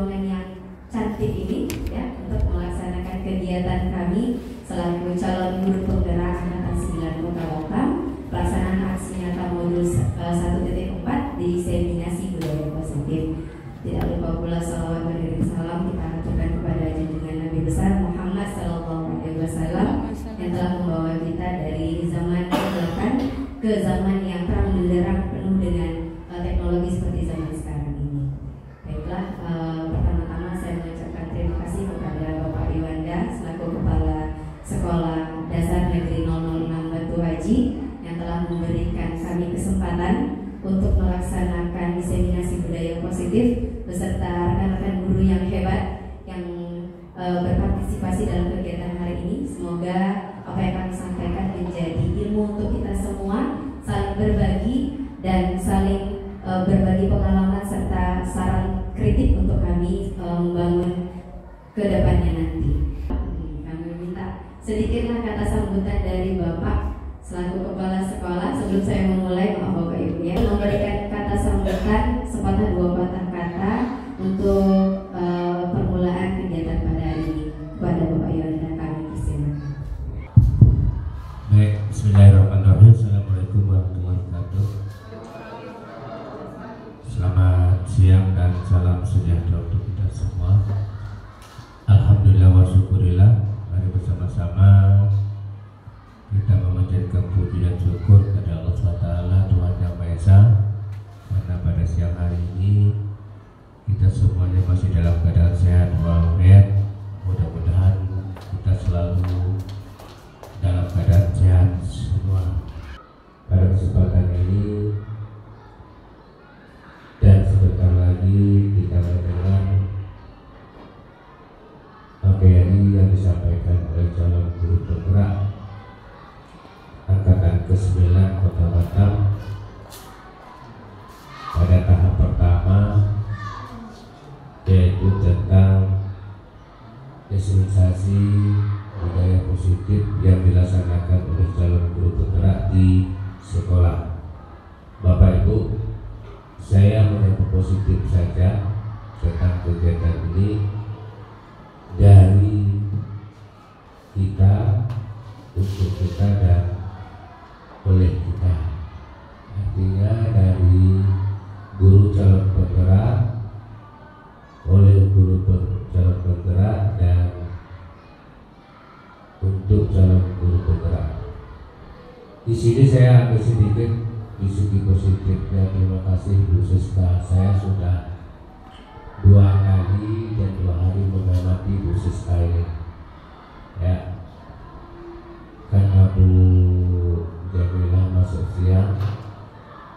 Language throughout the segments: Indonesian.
ruangan yang cantik ini ya untuk melaksanakan kegiatan kami selaku calon guru penggerak angkatan 9 Kota Batam. Pelaksanaan aksi nyata modul 1.4 diseminasi budaya positif. Tidak lupa pula salawat dan salam kita aturkan kepada junjungan Nabi besar Muhammad SAW yang telah membawa kita dari zaman kegelapan ke zaman yang terang benderang penuh dengan teknologi seperti zaman sekarang ini. Baiklah, pertama-tama saya mengucapkan terima kasih kepada Bapak Iwanda selaku Kepala Sekolah Dasar Negeri 006 Batu Haji yang telah memberikan kami kesempatan untuk melaksanakan diseminasi budaya positif beserta rekan-rekan guru yang hebat yang berpartisipasi dalam kegiatan hari ini. Semoga apa yang kami sampaikan menjadi ilmu untuk kita semua, saling berbagi dan saling berbagi pengalaman serta saran kritik untuk kami membangun ke depannya nanti. Kami minta sedikitlah kata sambutan dari Bapak selaku Kepala Sekolah sebelum saya memulai, maaf Bapak Ibu ya, memberikan kata sambutan sepatah dua patah kata untuk permulaan kegiatan pada hari ini kepada Bapak Iwanda kami persilakan. Baik, Bismillahirrahmanirrahim. Assalamualaikum warahmatullahi wabarakatuh. Selamat siang dan salam sejahtera untuk kita semua. Alhamdulillah wa syukurillah, mari bersama-sama kita memanjatkan puji dan syukur kepada Allah SWT, Tuhan Yang Maha Esa, karena pada siang hari ini kita semuanya masih dalam keadaan sehat walafiat. Mudah-mudahan kita selalu dalam keadaan sehat semua. Pada kesempatan ini dan sebentar lagi kita mendengar materi yang disampaikan oleh calon guru penggerak angkatan ke-9 Kota Batam pada tahap pertama, yaitu tentang desensitisasi budaya positif yang dilaksanakan oleh calon guru penggerak di sekolah. Bapak Ibu, saya menyambut positif saja tentang kegiatan ini dari kita, untuk kita dan oleh kita. Artinya dari guru calon penggerak, oleh guru calon penggerak, dan untuk calon guru penggerak. Di sini saya ambil sedikit di segi positifnya. Terima kasih Bu Siska. Saya sudah 2 kali dan 2 hari mengamati Bu Siska ini. Ya, karena Bu Jamilah masuk siang,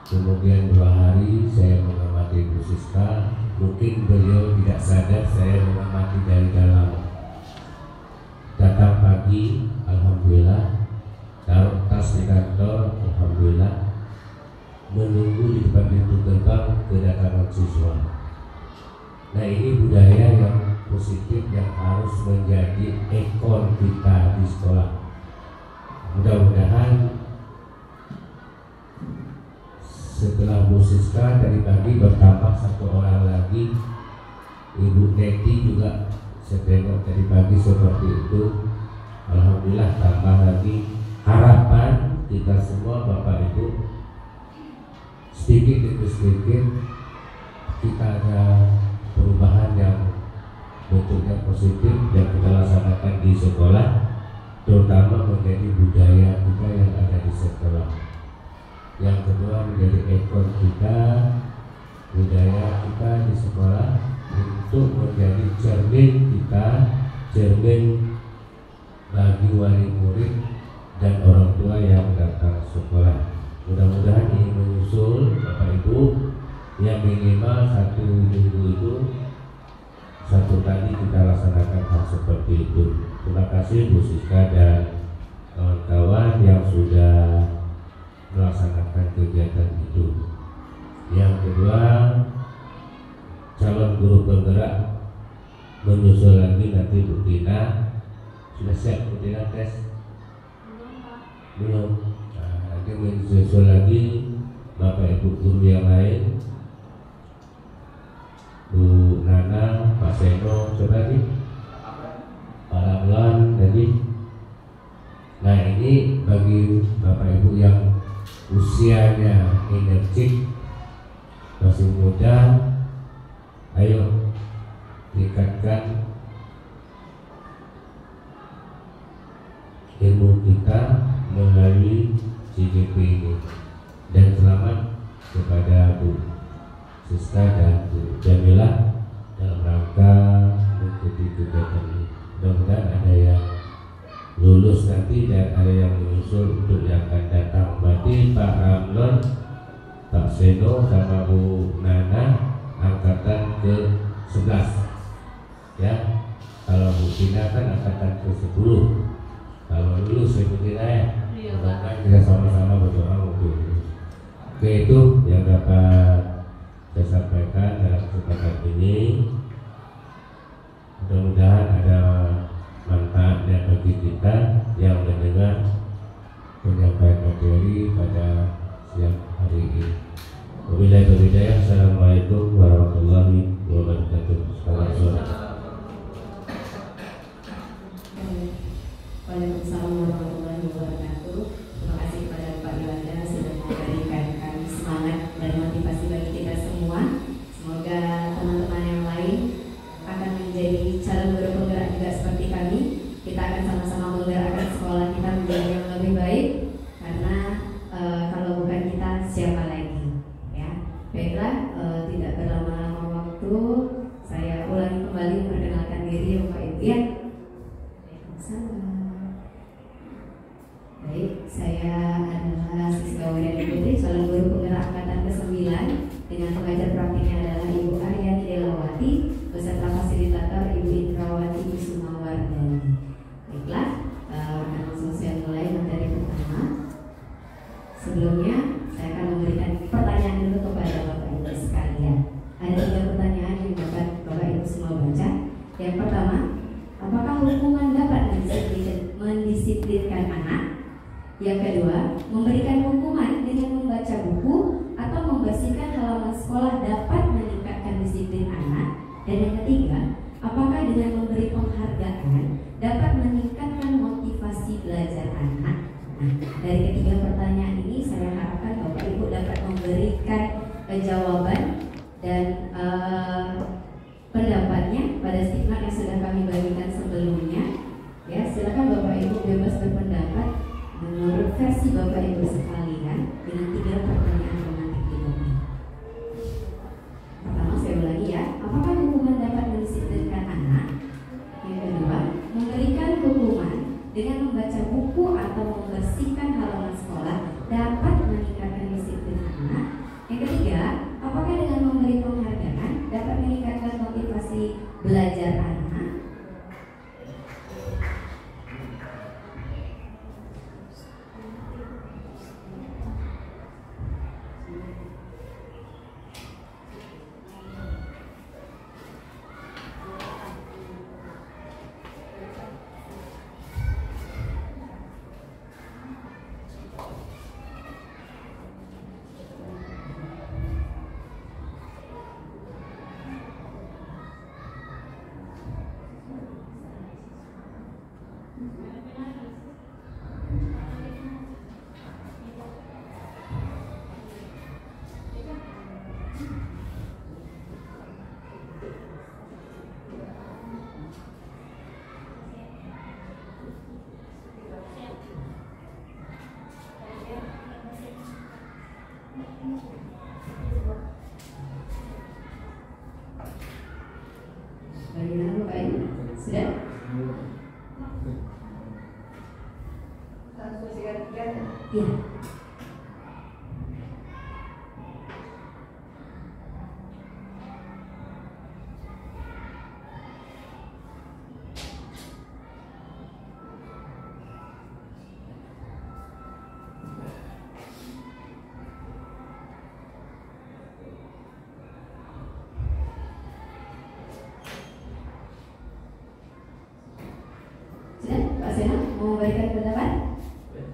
kemudian 2 hari saya mengamati Bu Siska. Mungkin beliau tidak sadar saya mengamati dari dalam. Datang pagi, alhamdulillah, taruh tas di kantor, alhamdulillah, menunggu di depan pintu gerbang kedatangan siswa. Nah, ini budaya yang positif yang harus menjadi ikon kita di sekolah. Mudah-mudahan setelah Bu Siska tadi pagi bertambah 1 orang lagi, Ibu Neti juga saya tengok tadi pagi seperti itu. Alhamdulillah tambah lagi. Harapan kita semua Bapak Ibu, sedikit demi sedikit kita ada perubahan yang bentuknya positif yang kita laksanakan di sekolah, terutama menjadi budaya kita yang ada di sekolah. Yang kedua menjadi ekor kita, budaya kita di sekolah, untuk menjadi cermin kita, cermin bagi wali murid dan orang tua yang datang sekolah. Mudah-mudahan ini menyusul Bapak Ibu, yang minimal 1 minggu itu 1 kali kita laksanakan hal seperti itu. Terima kasih Bu Siska dan kawan-kawan yang sudah melaksanakan kegiatan itu. Yang kedua, calon guru penggerak menyusul lagi nanti Bu Tina. Sudah siap Bu Tina tes? Belum. Nah, nanti menyusul lagi Bapak Ibu guru yang lain, Bu Nana, siapa nih? Pak Ramlan tadi. Nah ini bagi Bapak Ibu yang usianya energik, masih muda, ayo tingkatkan ilmu kita melalui CGP ini. Dan selamat kepada Bu Siska dan Bu Jamila dalam rangka mengikuti kegiatan ini. Mudah-mudahan ada yang lulus nanti dan ada yang menyusul untuk yang akan datang. Berarti Pak Ramlan, Pak Seno sama Bu Nana angkatan ke-11 ya. Kalau Bu Tina kan angkatan ke-10. Kalau lulus Ibu Tina ya, mudah-mudahan kita sama-sama berdoa untuk lulus. Oke, itu yang dapat saya sampaikan dalam kesempatan ini. Mudah-mudahan ada manfaatnya bagi kita yang mendengar penyampaian materi pada siang hari ini. Wabillahi taufiq. Assalamualaikum warahmatullahi wabarakatuh. Waalaikumsalam warahmatullahi wabarakatuh. Terima kasih kepada Pak Yuanda sudah memberikan kami semangat dan motivasi bagi kita semua. Semoga teman-teman yang lain akan menjadi calon guru penggerak juga seperti kami. Kita akan sama-sama menggerakkan sekolah kita menjadi yang lebih baik, karena kalau bukan kita siapa lagi ya. Baiklah, tidak berlama-lama waktu, saya ulangi kembali memperkenalkan diri Bapak Ibu ya. Waalaikumsalam. Baik, saya adalah Siska Wuryani Putri, calon guru penggerak angkatan ke-9, dengan pengajar praktiknya adalah Ibu Aryani Delawati, beserta fasilitator Ibu Indrawati Kusumawardani. Baiklah, akan langsung saya mulai materi pertama. Sebelumnya, saya akan memberikan pertanyaan dulu kepada Bapak Ibu sekalian. Ada 3 pertanyaan yang dapat Bapak Ibu semua baca. Yang pertama, apakah hukuman dapat mendisiplinkan anak? Yang kedua, memberikan hukuman dengan membaca buku atau membersihkan halaman sekolah dapat meningkatkan disiplin anak? Dan yang ketiga, apakah dengan memberi penghargaan dapat meningkatkan motivasi belajar anak? Nah, dari ketiga pertanyaan ini saya harapkan Bapak Ibu dapat memberikan jawaban dan pendapatnya pada stigma yang sudah kami bagikan sebelumnya. Ya, silakan Bapak Ibu bebas berpendapat menurut versi Bapak Ibu sekalian dengan 3 pertanyaan romantik ini. Pertama, saya ulangi ya. Apakah hukuman dapat mendisiplinkan anak? Yang kedua, memberikan hukuman dengan membaca buku atau membersihkan halaman sekolah dapat meningkatkan disiplin anak? Yang ketiga, apakah dengan memberi penghargaan dapat meningkatkan motivasi belajar anak? Bagaimana Bapak Ibu? Sudah? Iya. Sudah, Pak Seno mau memberikan pendapat?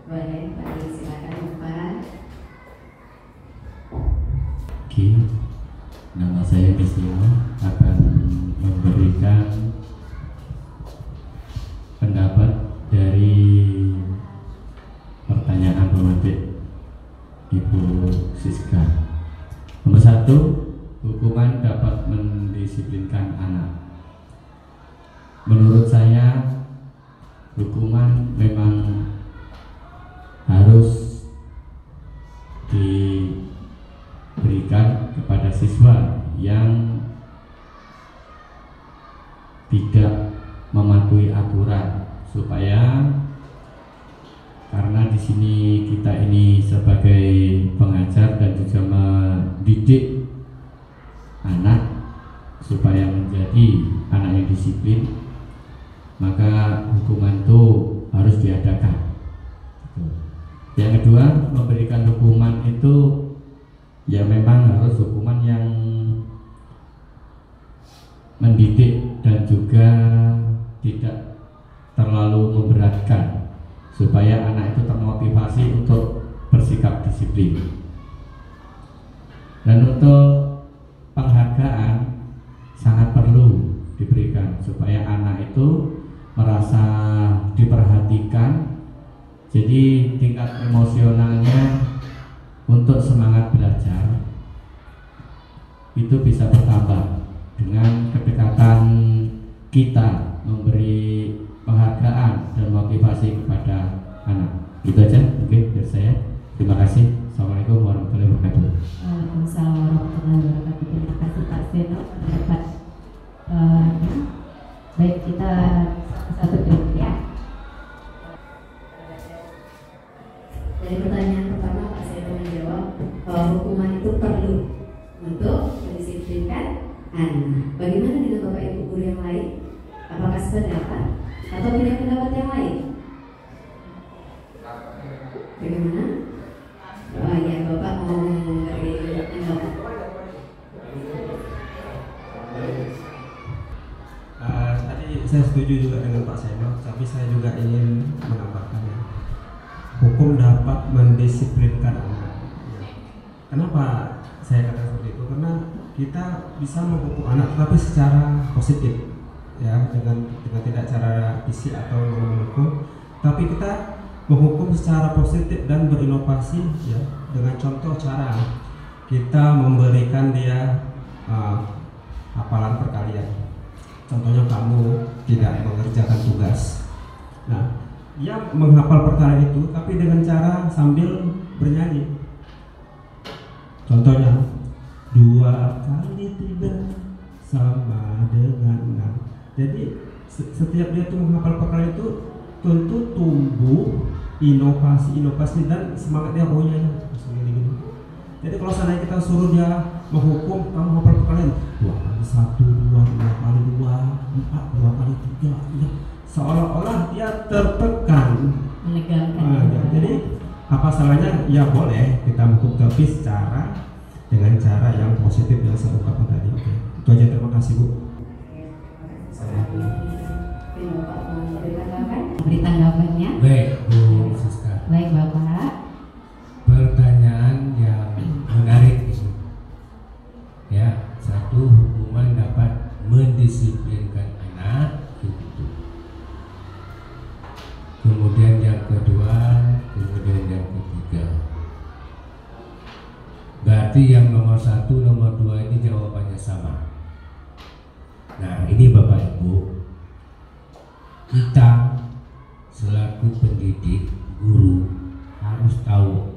Boleh, Pak, silakan. satu, hukuman dapat mendisiplinkan anak. Menurut saya hukuman memang harus diberikan kepada siswa yang tidak mematuhi aturan, supaya karena di sini kita ini sebagai pengajar dan juga mendidik anak supaya menjadi anak yang disiplin, maka hukuman itu harus diadakan. Yang kedua, memberikan hukuman itu ya memang harus hukuman yang mendidik dan juga tidak terlalu memberatkan, supaya anak itu termotivasi untuk bersikap disiplin. Dan untuk penghargaan sangat perlu diberikan supaya anak itu merasa diperhatikan, jadi tingkat emosionalnya untuk semangat belajar itu bisa bertambah dengan kedekatan kita memberi penghargaan dan motivasi kepada anak. Itu aja mungkin dari saya. Terima kasih. Assalamualaikum warahmatullahi wabarakatuh. Waalaikumsalam warahmatullahi wabarakatuh. Terima kasih Pak Seno pendapat. Baik, kita satu dulu ya. Dari pertanyaan pertama Pak Seno menjawab hukuman itu perlu untuk mendisiplinkan anak. Bagaimana dengan Bapak Ibu guru yang lain? Apakah sependapat atau punya pendapat yang lain? Bagaimana? Oh ya, Bapak mau memberi pendapat. Tadi saya setuju juga dengan Pak Seno, tapi saya juga ingin menambahkannya. Hukum dapat mendisiplinkan anak. Kenapa saya katakan seperti itu? Karena kita bisa menghukum anak, tapi secara positif, ya, dengan tidak cara fisik atau menghukum, tapi kita menghukum secara positif dan berinovasi, ya, dengan contoh cara kita memberikan dia hafalan perkalian. Contohnya kamu tidak mengerjakan tugas. Nah, dia menghafal perkalian itu, tapi dengan cara sambil bernyanyi. Contohnya 2 kali 3 sama dengan 6. Jadi setiap dia tuh menghafal perkalian itu tentu tumbuh inovasi dan semangat dia maunya gitu. Jadi kalau seandainya kita suruh dia menghukum, kamu hafal perkalian 2 kali 1, 2 kali 2, 4, 2 kali 3, ya. Seolah-olah dia tertekan. Menegangkan. Jadi apa salahnya? Ya boleh kita menghukum, tapi dengan cara yang positif yang saya ungkapkan tadi. Oke. Itu aja, terima kasih Bu. Beri tanggapannya. Baik Bu Siska. Baik Bapak. Pertanyaan yang menarik ini. Ya, satu, hukuman dapat mendisiplinkan anak, itu. Kemudian yang kedua, kemudian yang ketiga. Berarti yang nomor 1, nomor 2 ini jawabannya sama. Nah, ini Bapak Ibu, kita selaku pendidik, guru harus tahu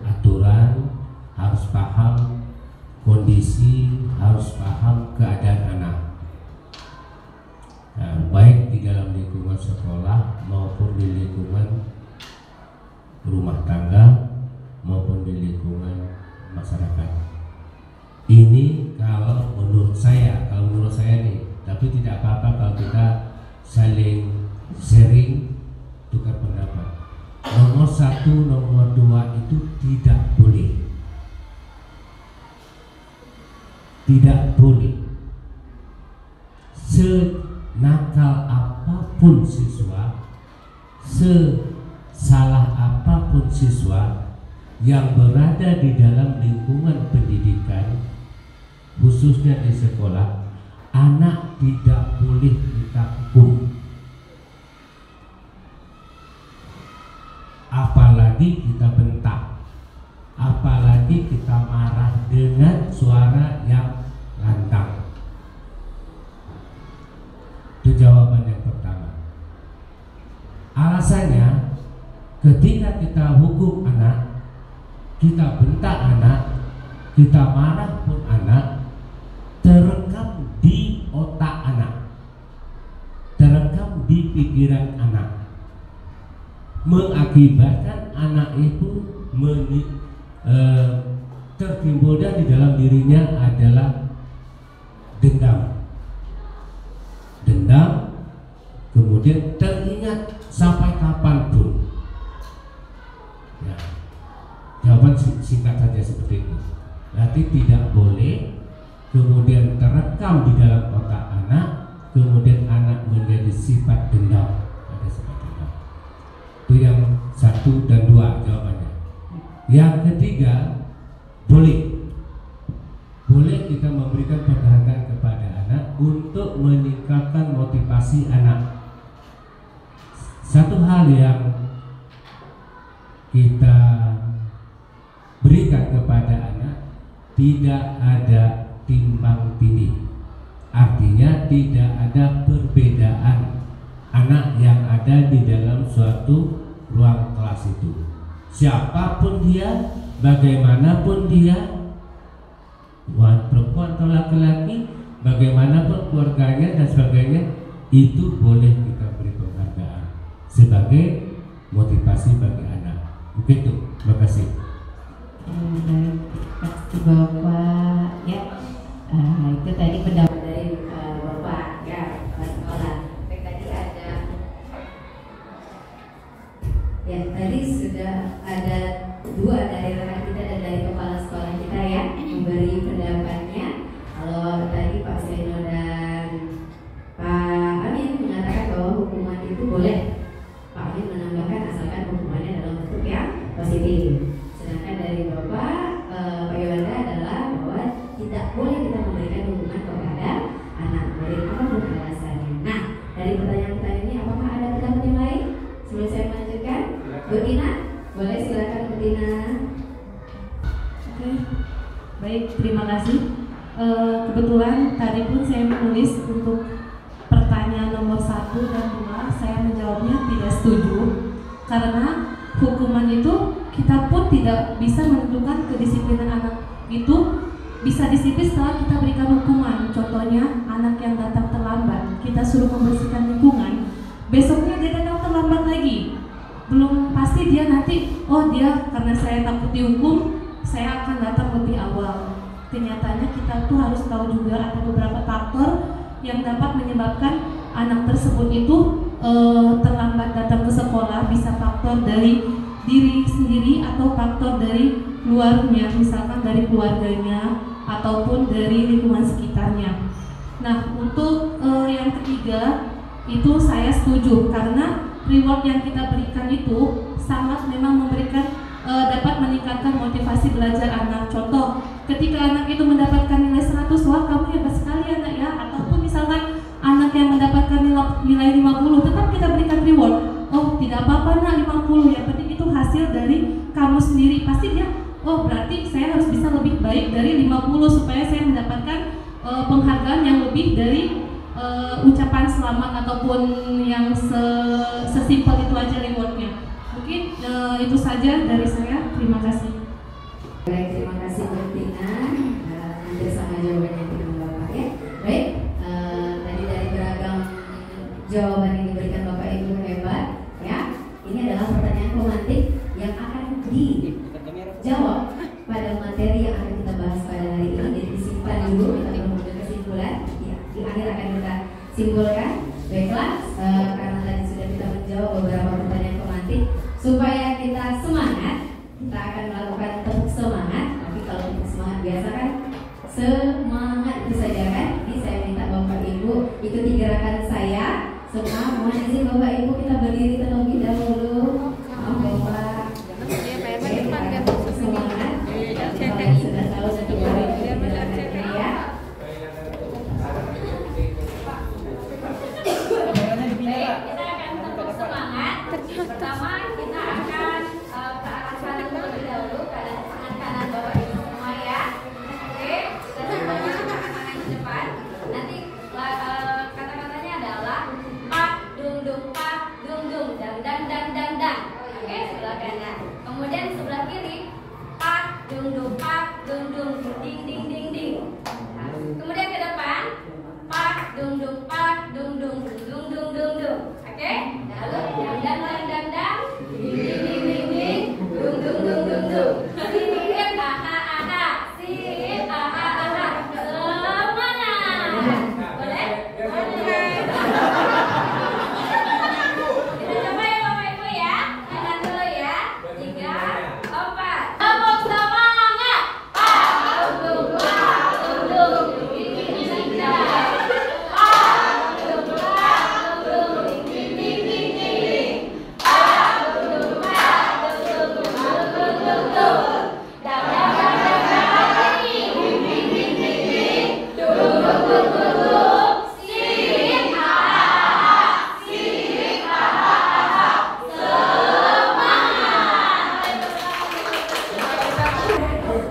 aturan, harus paham kondisi, harus paham keadaan anak. Nah, baik di dalam lingkungan sekolah maupun di lingkungan rumah tangga maupun di lingkungan masyarakat. Ini kalau menurut saya nih, tapi tidak apa-apa kalau kita saling sharing, tukar pendapat. Nomor 1, nomor 2 itu tidak boleh. Tidak boleh. Senakal apapun siswa, sesalah apapun siswa yang berada di dalam lingkungan pendidikan, khususnya di sekolah, anak tidak boleh kita hukum. Apalagi kita bentak, apalagi kita marah bahasanya ketika kita hukum anak, kita bentak anak, kita marah pun anak, terekam di otak anak, terekam di pikiran anak, mengakibatkan anak itu tertimbulnya di dalam dirinya adalah dendam, kemudian teringat sampai kapanpun. Ya, jawaban singkat saja seperti itu. Berarti tidak boleh kemudian terekam di dalam otak anak, kemudian anak menjadi sifat dendam. Ada sifat dendam. Itu yang 1 dan 2 jawabannya. Yang ketiga, boleh kita memberikan penghargaan kepada anak untuk meningkatkan motivasi anak. Satu hal yang kita berikan kepada anak, tidak ada timbang tindih. Artinya tidak ada perbedaan anak yang ada di dalam suatu ruang kelas itu. Siapapun dia, bagaimanapun dia, perempuan atau laki-laki, bagaimanapun keluarganya dan sebagainya, itu boleh kita beri penghargaan sebagai motivasi bagi anak. Begitu. Terima kasih. Bapak ya, itu tadi pendapat dari Bapak ya, Pak Sekolah. Tadi ada ya, tadi sudah ada 2 dari rekan kita dan dari kepala sekolah kita ya memberi pendapatnya. Kalau tadi Pak Seno dan Pak Amin mengatakan bahwa hukuman itu boleh, Pak Amin menambahkan asalkan hukumannya dalam bentuk yang positif. Sedangkan dari Bapak Pak Yolanda adalah bahwa tidak boleh kita memberikan hukuman kepada anak murid apapun alasannya. Nah, dari pertanyaan-pertanyaan ini apakah ada pendapat yang lain sebelum saya melanjutkan? Bu Tina, boleh silakan Bu Tina. Oke, baik, terima kasih. Kebetulan tadi pun saya menulis untuk pertanyaan nomor 1 dan 2, saya menjawabnya tidak setuju karena hukuman itu kita pun tidak bisa menentukan kedisiplinan anak itu bisa disiplin setelah kita berikan hukuman. Contohnya anak yang datang terlambat, kita suruh membersihkan lingkungan, besoknya dia datang terlambat lagi, belum pasti dia nanti, oh dia karena saya takut dihukum, saya akan datang lebih awal. Kenyataannya kita tuh harus tahu juga ada beberapa faktor yang dapat menyebabkan anak tersebut itu terlambat datang ke sekolah. Bisa faktor dari diri sendiri atau faktor dari luarnya, misalkan dari keluarganya ataupun dari lingkungan sekitarnya. Nah, untuk yang ketiga itu saya setuju karena reward yang kita berikan itu sangat memang memberikan dapat meningkatkan motivasi belajar anak. Contoh, ketika anak itu mendapatkan nilai 100, wah kamu hebat sekali anak ya. Ataupun misalkan anak yang mendapatkan nilai 50, tetap kita berikan reward. Oh tidak apa-apa nak 50, yang penting itu hasil dari kamu sendiri. Pasti dia, oh berarti saya harus bisa lebih baik dari 50 supaya saya mendapatkan penghargaan yang lebih dari ucapan selamat ataupun yang sesimpel itu aja rewardnya. Mungkin itu saja dari saya. Terima kasih. Baik, terima kasih Bu Tina. Hampir sama jawabannya dengan Bapak ya. Baik, tadi dari beragam jawaban yang diberikan Bapak Ibu hebat ya. Ini adalah pertanyaan pemantik yang akan dijawab pada materi yang akan kita bahas pada hari ini. Jadi disimpan dulu, kita belum menuju kesimpulan. Ya, di akhir akan kita simpulkan. Baiklah, karena tadi sudah kita menjawab beberapa pertanyaan pemantik, supaya kita semangat, kita akan melakukan tepuk semangat. Tapi kalau tepuk semangat biasa kan semangat itu saja kan. Jadi saya minta Bapak Ibu ikuti gerakan saya. Semua mohon izin Bapak Ibu kita berdiri terlebih dahulu. Maaf Bapak. Tepuk semangat. Kalau sudah tahu nanti Bapak Ibu gerakannya ya. Pertama kita akan ke arah sana terlebih dahulu, ke arah tangan kanan Bapak Ibu semua ya. Oke, kita semuanya tangan di depan. Nanti kata-katanya adalah pak dung dung dang dang dang dung dung pak, dung dung dung dung dung dung dung. Oke? Lalu dam dam dam dam, ding ding ding ding ding, dung dung dung dung dung. Sip, aha aha, sip, aha aha. Semangat. Boleh? Boleh. Kita coba ya Bapak Ibu ya. Kanan dulu ya. 3, 4. Tepuk semangat. Dung dung dung dung. Ding ding ding ding. Dung dung dung dung. Ding ding ding ding. Dung dung dung dung dung dung dung. Dam dam dam dam dam. Ding ding ding ding ding. Dung dung dung dung dung. Sip, ah, sip, ah, semangat.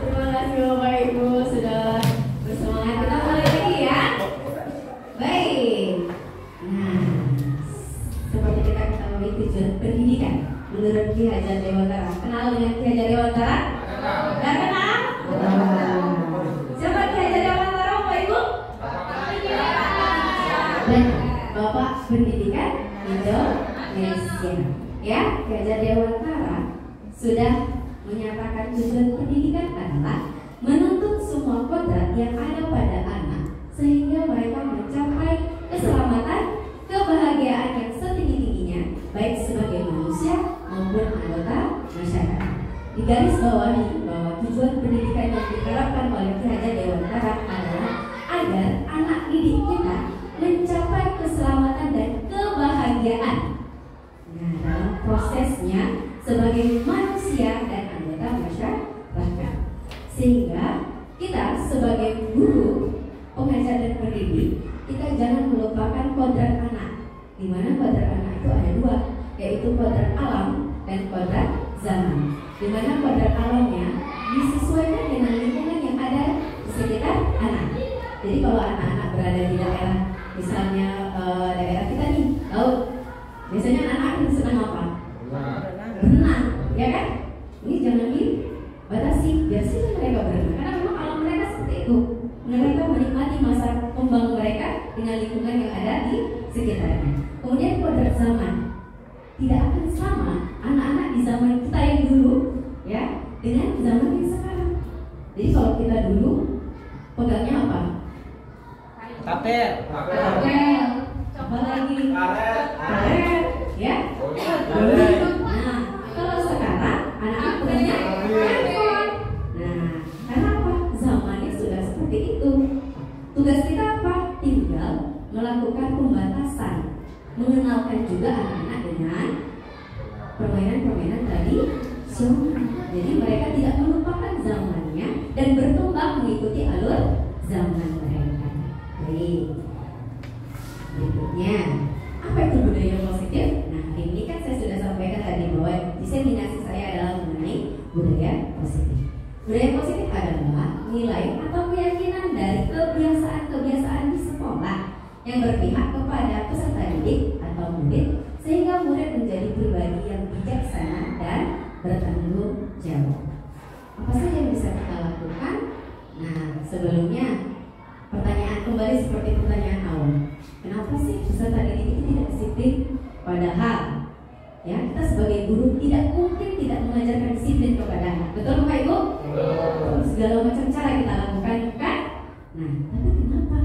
Terima kasih Bapak Ibu sudah bersemangat. Kita mulai lagi ya. Baik. Nah, seperti kita ketahui tujuan pendidikan menurut Ki Hajar Dewantara. Kenal dengan Ki Hajar Dewantara? Tidak kenal? Siapa Ki Hajar Dewantara Bapak Ibu? Dan Bapak Pendidikan Indonesia. Ya, Ki Hajar Dewantara sudah menyatakan tujuan pendidikan adalah menuntut semua kodrat yang ada pada anak sehingga mereka mencapai keselamatan, kebahagiaan yang setinggi-tingginya baik sebagai manusia maupun anggota masyarakat. Di garis bawahi bahwa tujuan pendidikan yang diterapkan oleh Ki Hajar Dewantara adalah agar anak didik kita mencapai keselamatan dan kebahagiaan. Nah, dalam prosesnya sebagai manusia dan anggota masyarakat, sehingga kita sebagai guru, pengajar dan pendidik, kita jangan melupakan kodrat anak. Di mana kodrat anak itu ada dua, yaitu kodrat alam dan kodrat zaman. Di mana kodrat alamnya disesuaikan dengan lingkungan yang ada di sekitar anak. Jadi kalau anak-anak berada di daerah, misalnya daerah kita nih, laut, biasanya anak-anak itu senang apa? Berenang, ya kan? Ini jangan dibatasi, biasanya mereka berenang karena memang alam mereka seperti itu. Mereka menikmati masa kembang mereka dengan lingkungan yang ada di sekitarnya. Kemudian kodrat zaman, tidak akan sama anak-anak di zaman kita yang dulu, ya, dengan zaman yang sekarang. Jadi kalau kita dulu pegangnya apa? Tapel. Apa lagi? Karet, ya. Nah, kalau sekarang anak-anak pegangnya handphone. Nah, karena apa? Zamannya sudah seperti itu. Tugas kita apa? Tinggal melakukan pembatasan, mengenalkan juga anak-anak dengan permainan-permainan tradisional. Jadi mereka tidak melupakan zamannya dan berkembang mengikuti alur zaman mereka. Baik. Berikutnya, apa itu budaya positif? Nah, ini kan saya sudah sampaikan tadi bahwa diseminasi saya adalah mengenai budaya positif. Budaya positif adalah nilai atau keyakinan dari kebiasaan-kebiasaan di sekolah yang berpihak kepada peserta didik atau murid sehingga murid menjadi pribadi yang bijaksana dan bertanggung jawab. Apa saja yang bisa kita lakukan? Nah, sebelumnya pertanyaan kembali seperti pertanyaan awal. Kenapa sih peserta didik itu tidak disiplin? Padahal ya, kita sebagai guru tidak mungkin tidak mengajarkan disiplin kepada anak. Betul Bapak Ibu? Betul. Segala macam cara kita lakukan kan? Nah, tapi kenapa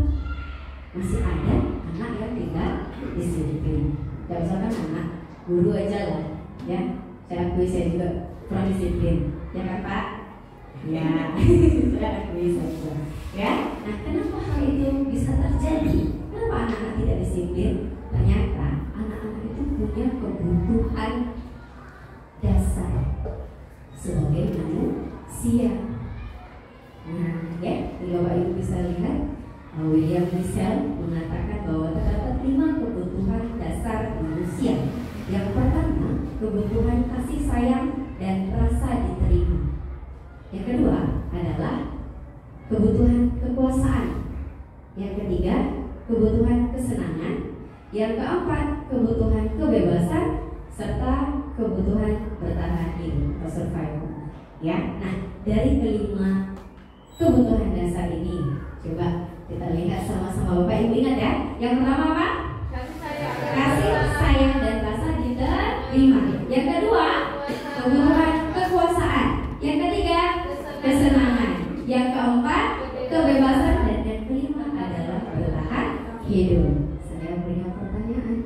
masih ada anak yang tidak disiplin? Ya misalkan anak guru aja lah, ya. Saya akui saya juga kurang disiplin, ya kan Pak? Ya, saya akui saja. Ya, nah kenapa hal itu bisa terjadi? Kenapa anak-anak tidak disiplin? Ternyata anak-anak itu punya kebutuhan dasar sebagai manusia. Nah, ya, Bapak Ibu bisa lihat William Michel mengatakan bahwa terdapat 5 kebutuhan dasar manusia. Yang pertama, kebutuhan kasih sayang dan rasa diterima. Yang kedua adalah kebutuhan kekuasaan. Yang ketiga, kebutuhan kesenangan. Yang keempat, kebutuhan kebebasan serta kebutuhan bertahan hidup atau survival. Ya, nah dari kelima kebutuhan dasar ini, coba kita lihat sama-sama. Bapak Ibu ingat ya, Yang pertama apa? Kasih sayang dan rasa diterima. Yang kedua, kebutuhan kekuasaan. Yang ketiga, kesenangan. Yang keempat, kebebasan. Dan yang kelima adalah bertahan hidup. Saya punya pertanyaan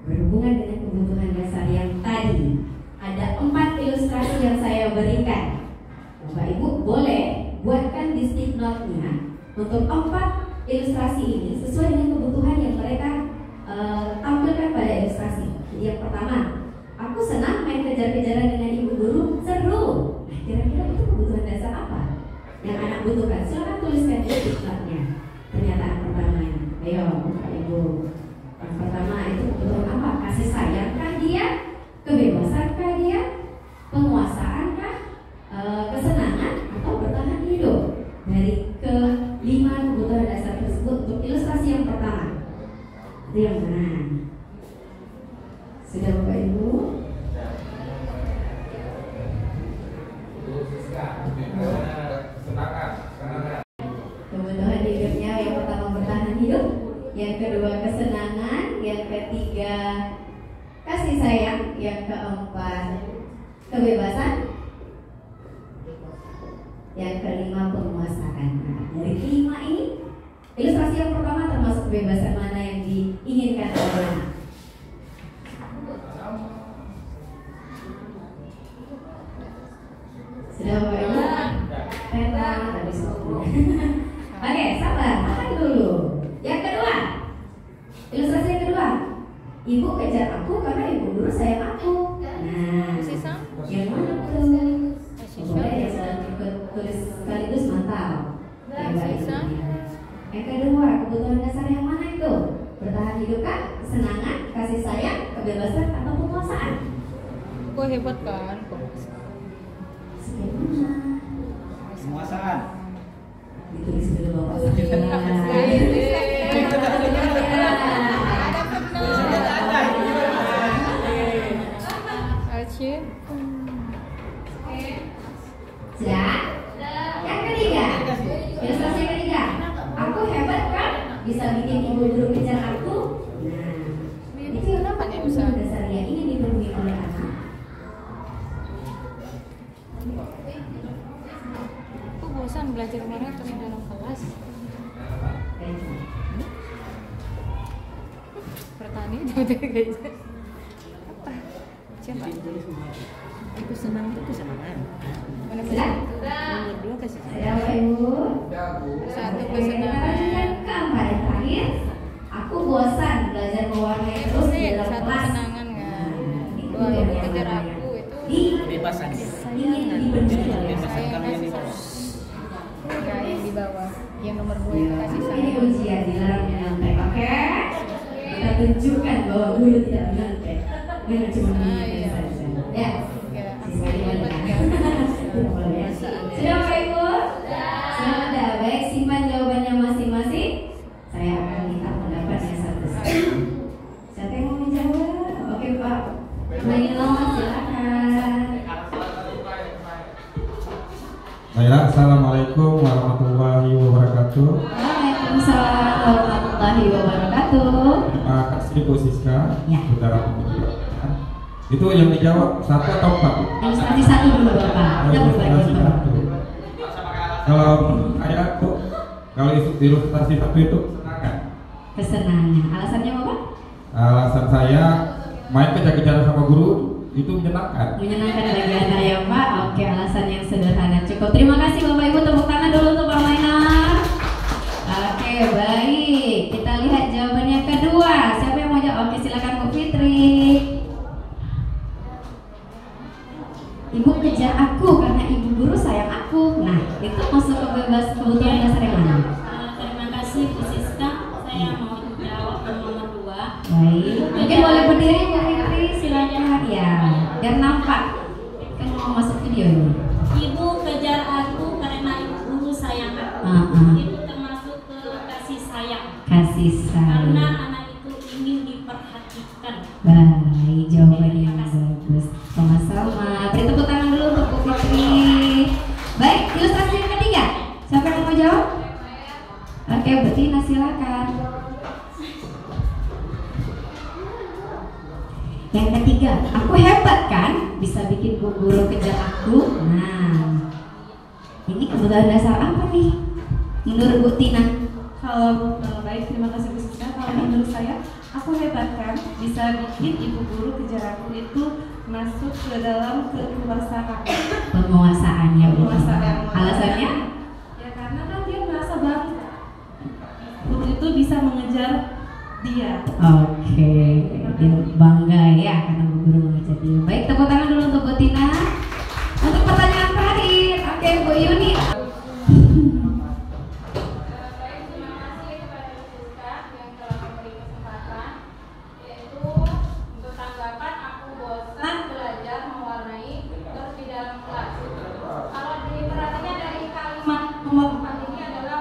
berhubungan dengan kebutuhan dasar yang tadi. Ada 4 ilustrasi yang saya berikan. Bapak Ibu boleh buatkan di stick note-nya untuk 4 ilustrasi ini sesuai dengan kebutuhan yang mereka tampilkan pada ilustrasi. Jadi yang pertama, aku senang main kejar-kejaran dengan ibu guru, seru. Nah, kira-kira itu kebutuhan dasar apa yang anak butuhkan? Silakan tuliskan di stick note-nya pernyataan pertamanya. Ayo Bapak Ibu. Yang pertama itu kebutuhan apa? Kasih sayangkah dia? Kebebasankah dia? Penguasaankah? Kesenangan atau bertahan hidup? Dari ke-5 kebutuhan dasar tersebut untuk ilustrasi yang pertama, itu yang mana? Sudah Bapak Ibu? Kebutuhan hidupnya yang pertama bertahan hidup, yang kedua kesenangan, yang ketiga kasih sayang, yang keempat kebebasan, yang kelima penguasaan. Nah, dari 5 ini ilustrasi yang pertama termasuk kebebasan mana yang diinginkan oleh anak? Sudah Bapak Ibu? Peta habis waktu. Oke, sabar, tahan dulu. Yang kedua, ilustrasi yang kedua, ibu kejar aku karena ibu guru sayang aku. Nah, yang mana tuh? Boleh ya, tulis sekaligus mantap. Yang kedua, kebutuhan dasar yang mana itu? Bertahan hidup kah? Kesenangan, kasih sayang, kebebasan, atau penguasaan? Kok hebat kan? Penguasaan. Ditulis dulu Bapak. Sudah? Yang ketiga, ilustrasi yang ketiga, aku hebat kan? Bisa bikin ibu guru kejar aku. Nah, itu yang kebutuhan dasar yang ingin dipenuhi oleh anak. Aku bosan belajar bareng terus dalam kelas. Pertanian jadi kayak apa? Siapa? Itu senang itu kesenangan. Sudah? Nomor 2 kasih sayang. Sudah Bapak Ibu? Satu Oke, kesenangan. kita lanjutkan keempat yang terakhir. Aku bosan belajar mewarnai terus di dalam Satu kelas. kenangan kan. Itu Dua yang ibu kejar namanya aku itu Kebebasan. ingin dibenci oleh Kebebasan sayang kami yang di kasih bawah. enggak yang di bawah. Yang nomor 2 itu kasih Ini sayang. ujian dilarang menyontek, oke? Kita tunjukkan bahwa guru tidak menyontek, dengan cuma mengingatkan saja. Ya, Ya, siswa ini hebat boleh. kan? Tidak boleh. Sudah Bapak Ibu? Sudah. Baik, simpan jawabannya masing-masing. Saya akan minta pendapatnya satu-satu. Siapa yang mau menjawab? Oke Pak, Maino, silakan. Baiklah, assalamualaikum warahmatullahi wabarakatuh. Waalaikumsalam warahmatullahi wabarakatuh. Terima kasih Bu Siska, Ya. saudara pembimbing. Itu yang dijawab 1 atau 4? Ilustrasi 1 dulu Bapak. Kita berbagi Bapak. Kalau saya tuh, kalau ilustrasi 1 itu kesenangan. Kesenangan. Alasannya Bapak? Alasan saya main kejar-kejaran sama guru itu menyenangkan. Menyenangkan bagi Anda ya Pak. Oke, alasan yang sederhana cukup. Terima kasih Bapak Ibu, tepuk tangan dulu untuk Pak Mainar. Oke, baik. Kita lihat jawabannya kedua. Siapa yang mau jawab? Oke, silakan Bu Fitri. Ibu kejar aku karena ibu guru sayang aku. Nah, itu masuk kebutuhan dasar yang mana? Terima kasih Bu Siska. Saya mau jawab nomor 2. Baik. Mungkin boleh berdiri Bu Fitri, silakan ya. Biar nampak. Kan mau masuk video nih. Ibu kejar aku karena ibu guru sayang aku. Itu termasuk ke kasih sayang. Kasih Karena sayang. anak itu ingin diperhatikan. Baik, jawabannya yang bagus. Sama-sama. Beri tepuk tangan dulu untuk Bu Fitri. Baik, ilustrasi yang ketiga. Siapa yang mau jawab? Oke, Betina silakan. Yang ketiga, aku hebat kan, bisa bikin Bu Guru kejar aku. Nah, ini kebutuhan dasar apa nih menurut Bu Tina? Kalau baik, terima kasih Bu Siska. Kalau menurut saya, aku hebat kan, bisa bikin Ibu Guru kejar aku itu masuk ke dalam kekuasaan. Penguasaan ya Bu. Penguasaan. Alasannya? Ya karena kan dia merasa bangga. Guru itu bisa mengejar dia. Oke, dia bangga ya karena Bu Guru mengejar dia. Baik, tepuk tangan dulu untuk Bu Tina. Untuk pertanyaan terakhir, oke Bu Yuni.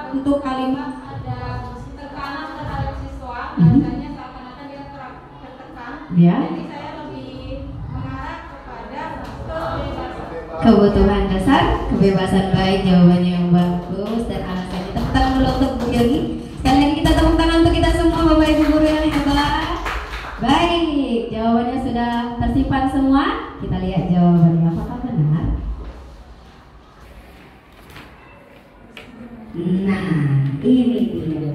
Untuk kalimat ada tekanan terhadap siswa, biasanya seakan-akan dia tertekan. Ya. Jadi saya lebih mengarah kepada kebebasan. Kebutuhan dasar, kebebasan. Baik, jawabannya yang bagus dan alasannya. Tepuk tangan dulu untuk Bu Yogi. Sekali lagi kita tepuk tangan untuk kita semua Bapak Ibu guru yang hebat. Baik, jawabannya sudah tersimpan semua. Kita lihat jawabannya, apakah benar? Nah, ini dia.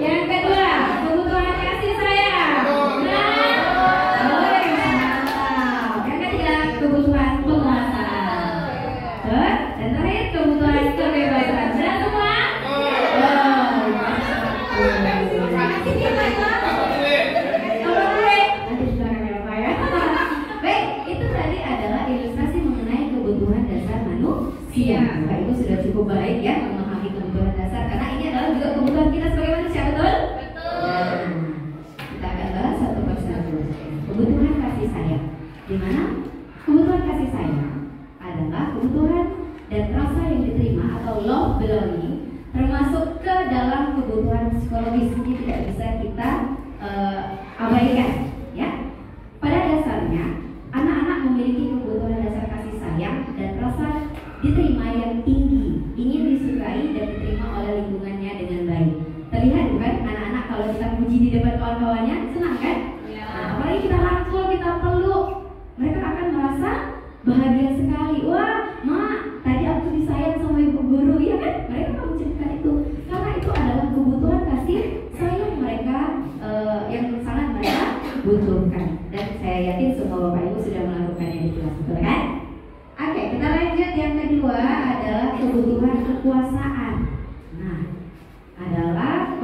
Yang kedua, kebutuhan kasih sayang. Yang ketiga, kebutuhan penguasaan. Dan terakhir, kebutuhan kebebasan. Sudah semua? Iya, Bapak Ibu sudah cukup baik ya memahami kebutuhan dasar karena ini adalah juga kebutuhan kita sebagai manusia, betul? Nah, kita akan bahas satu persatu. Kebutuhan kasih sayang. Di mana kebutuhan kasih sayang adalah kebutuhan dan rasa yang diterima atau love belonging termasuk ke dalam kebutuhan psikologis. Ini tidak bisa kita abaikan, ya. Pada dasarnya anak-anak memiliki kebutuhan dasar kasih sayang dan rasa diterima yang tinggi, ingin disukai dan diterima oleh lingkungannya dengan baik. Terlihat bukan anak-anak kalau kita puji di depan kawan-kawannya senang kan? Ya. Nah, apalagi kita rangkul, kita peluk, mereka akan merasa bahagia sekali. Wah, Ma, tadi aku disayang sama Ibu Guru, ya kan? Mereka akan menceritakan itu karena itu adalah kebutuhan kasih sayang mereka yang sangat mereka butuhkan. Dan saya yakin semua Bapak Ibu sudah melakukannya di kelas, betul kan? Oke, kita lanjut. Yang kedua adalah kebutuhan kekuasaan. Nah, adalah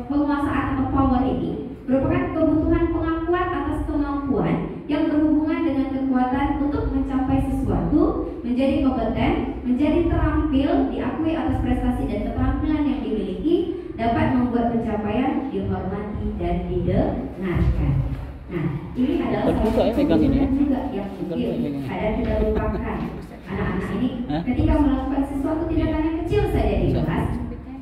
penguasaan atau power ini merupakan kebutuhan pengakuan atas kemampuan yang berhubungan dengan kekuatan untuk mencapai sesuatu, menjadi kompeten, menjadi terampil, diakui atas prestasi dan keterampilan yang dimiliki, dapat membuat pencapaian dihormati dan didengarkan. Nah, ini adalah salah satu kebutuhan juga yang mungkin kadang kita lupakan. Anak-anak ini ketika melakukan sesuatu tindakan yang kecil saja di kelas,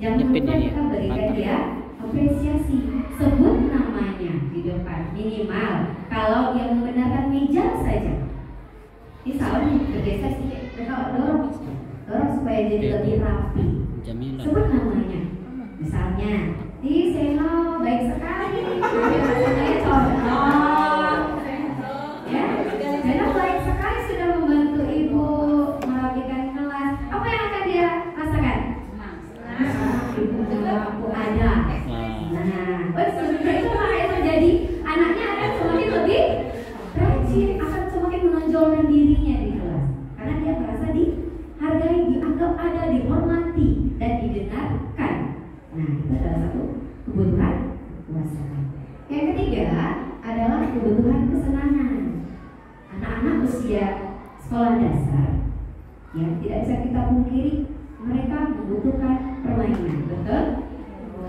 jangan lupa kita berikan dia apresiasi. Sebut namanya di depan, minimal kalau dia membenarkan meja saja. Ini salah nih, bergeser sedikit, dorong supaya jadi lebih rapi. Sebut namanya, misalnya di Seno baik sekali, rasanya tolong, ya, Seno baik sekali sudah membantu ibu merapikan kelas. Apa yang akan dia rasakan? Ibu aku ada. Nah, sebenarnya itu yang terjadi, anaknya akan semakin lebih rajin, akan semakin menonjolkan dirinya di kelas, karena dia merasa dihargai, dianggap ada, dihormati dan didengarkan. Nah, itu adalah satu kebutuhan kekuasaan. Yang ketiga adalah kebutuhan kesenangan. Anak-anak usia sekolah dasar, ya tidak bisa kita pungkiri, mereka membutuhkan permainan, betul?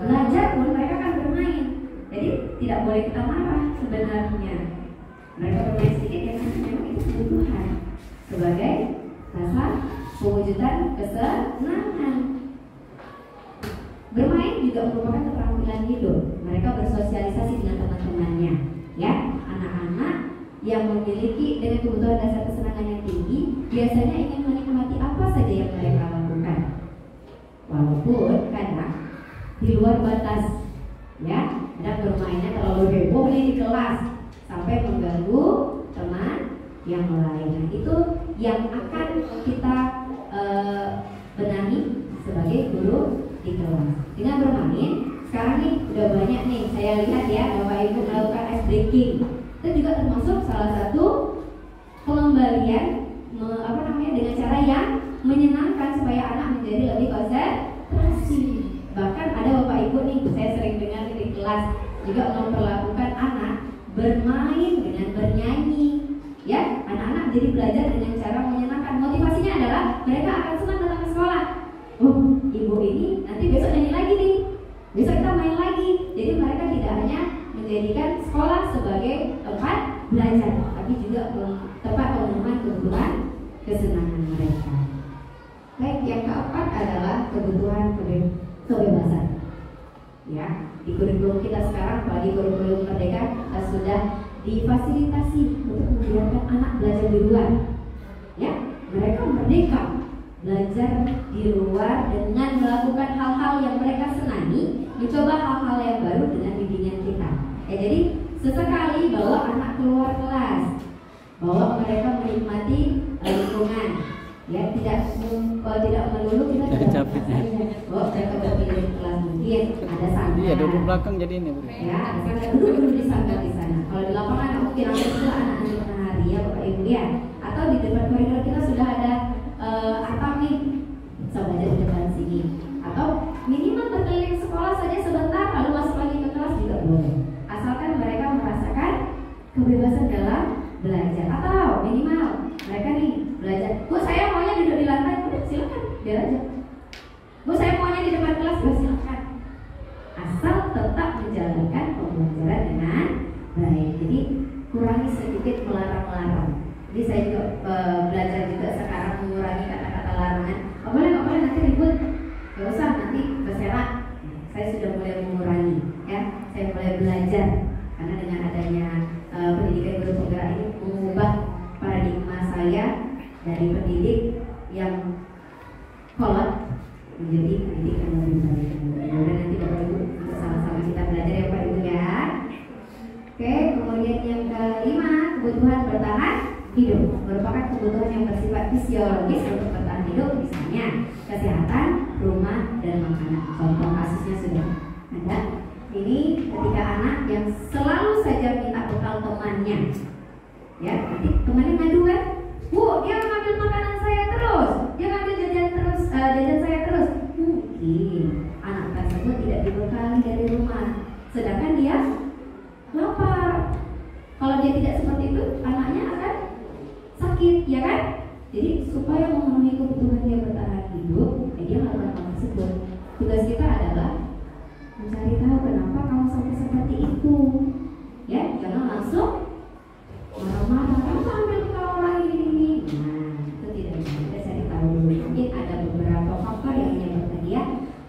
Belajar pun mereka akan bermain, jadi tidak boleh kita marah sebenarnya. Mereka bermain sedikit ya karena memang itu kebutuhan sebagai rasa pewujudan kesenangan. Bermain juga merupakan keterampilan hidup. Mereka bersosialisasi dengan teman-temannya. Ya, anak-anak yang memiliki dengan kebutuhan dasar kesenangan yang tinggi biasanya ingin menikmati apa saja yang mereka lakukan. di luar batas, ya. Anak bermainnya terlalu heboh nih di kelas sampai mengganggu teman yang lain. Nah, itu yang akan kita benahi sebagai guru di kelas. Dengan bermain, sekarang nih udah banyak nih saya lihat ya Bapak Ibu melakukan ice breaking. Itu juga termasuk salah satu pengembalian dengan cara yang menyenangkan supaya anak menjadi lebih konsentrasi. Bahkan ada Bapak Ibu nih, saya sering dengar di kelas juga memperlakukan anak bermain dengan bernyanyi. Ya, anak-anak jadi belajar dengan cara menyenangkan. Motivasinya adalah mereka akan senang datang ke sekolah. Oh, ibu ini nanti besok nyanyi lagi nih. Besok kita main lagi. Jadi mereka tidak hanya menjadikan sekolah sebagai tempat belajar, tapi juga tempat pemenuhan kebutuhan kesenangan mereka. Baik, yang keempat adalah kebutuhan kebebasan. Ya, di kurikulum kita sekarang, apalagi kurikulum Merdeka, kita sudah difasilitasi untuk membiarkan anak belajar di luar. Ya, mereka merdeka belajar di luar dengan melakukan hal-hal yang mereka senangi, mencoba hal-hal yang baru dengan bimbingan kita. Ya, jadi sesekali bawa anak keluar kelas, bawa mereka menikmati lingkungan. Ya, tidak melulu kita bawa mereka berpindah kelas, mungkin ada sanggar. Iya, duduk belakang jadi ini. Ya, ada sanggar, duduk di sanggar di sana. Kalau di lapangan aku kira-kira juga anak-anak matahari ya Bapak Ibu ya. Atau di depan koridor kita sudah ada atap nih, bisa belajar di depan sini. Atau minimal berkeliling sekolah saja sebentar, lalu masuk lagi ke kelas juga boleh. Asalkan mereka merasakan kebebasan dalam belajar. Atau minimal mereka nih belajar. Bu, saya maunya duduk di lantai, udah silakan, biar aja. Bu, saya maunya di depan kelas, udah silakan. Asal tetap menjalankan pembelajaran dengan baik. Jadi kurangi sedikit melarang-larang. Jadi saya juga belajar juga sekarang mengurangi kata-kata larangan. Nggak boleh nanti ribut. Gak usah nanti berserak. Saya sudah mulai mengurangi, ya. Saya mulai belajar karena dengan adanya pendidikan guru penggerak ini mengubah paradigma saya dari pendidik yang kolot menjadi pendidik yang lebih baik. Kemudian nanti Bapak Ibu sama-sama kita belajar ya Pak Ibu ya. Oke, kemudian yang kelima, kebutuhan bertahan hidup merupakan kebutuhan yang bersifat fisiologis untuk bertahan hidup, misalnya kesehatan, rumah, dan makanan. Contoh kasusnya sudah ada. Ini ketika anak yang selalu saja minta bekal temannya, ya nanti temannya ngadu kan, Bu, dia ngambil makanan saya terus, dia ngambil jajan saya terus. Mungkin anak tersebut tidak dibekali dari rumah, sedangkan dia lapar. Kalau dia tidak seperti itu, anaknya akan sakit, ya kan? Jadi supaya memenuhi kebutuhan dia bertahan hidup, dia melakukan hal tersebut. Tugas kita adalah mencari tahu kenapa kamu sampai seperti itu. Ya, jangan langsung marah-marah. Kamu ambil bekal orang ini. Nah, itu tidak bisa. Kita cari tahu dulu. Mungkin ada beberapa faktor yang menyebabkan dia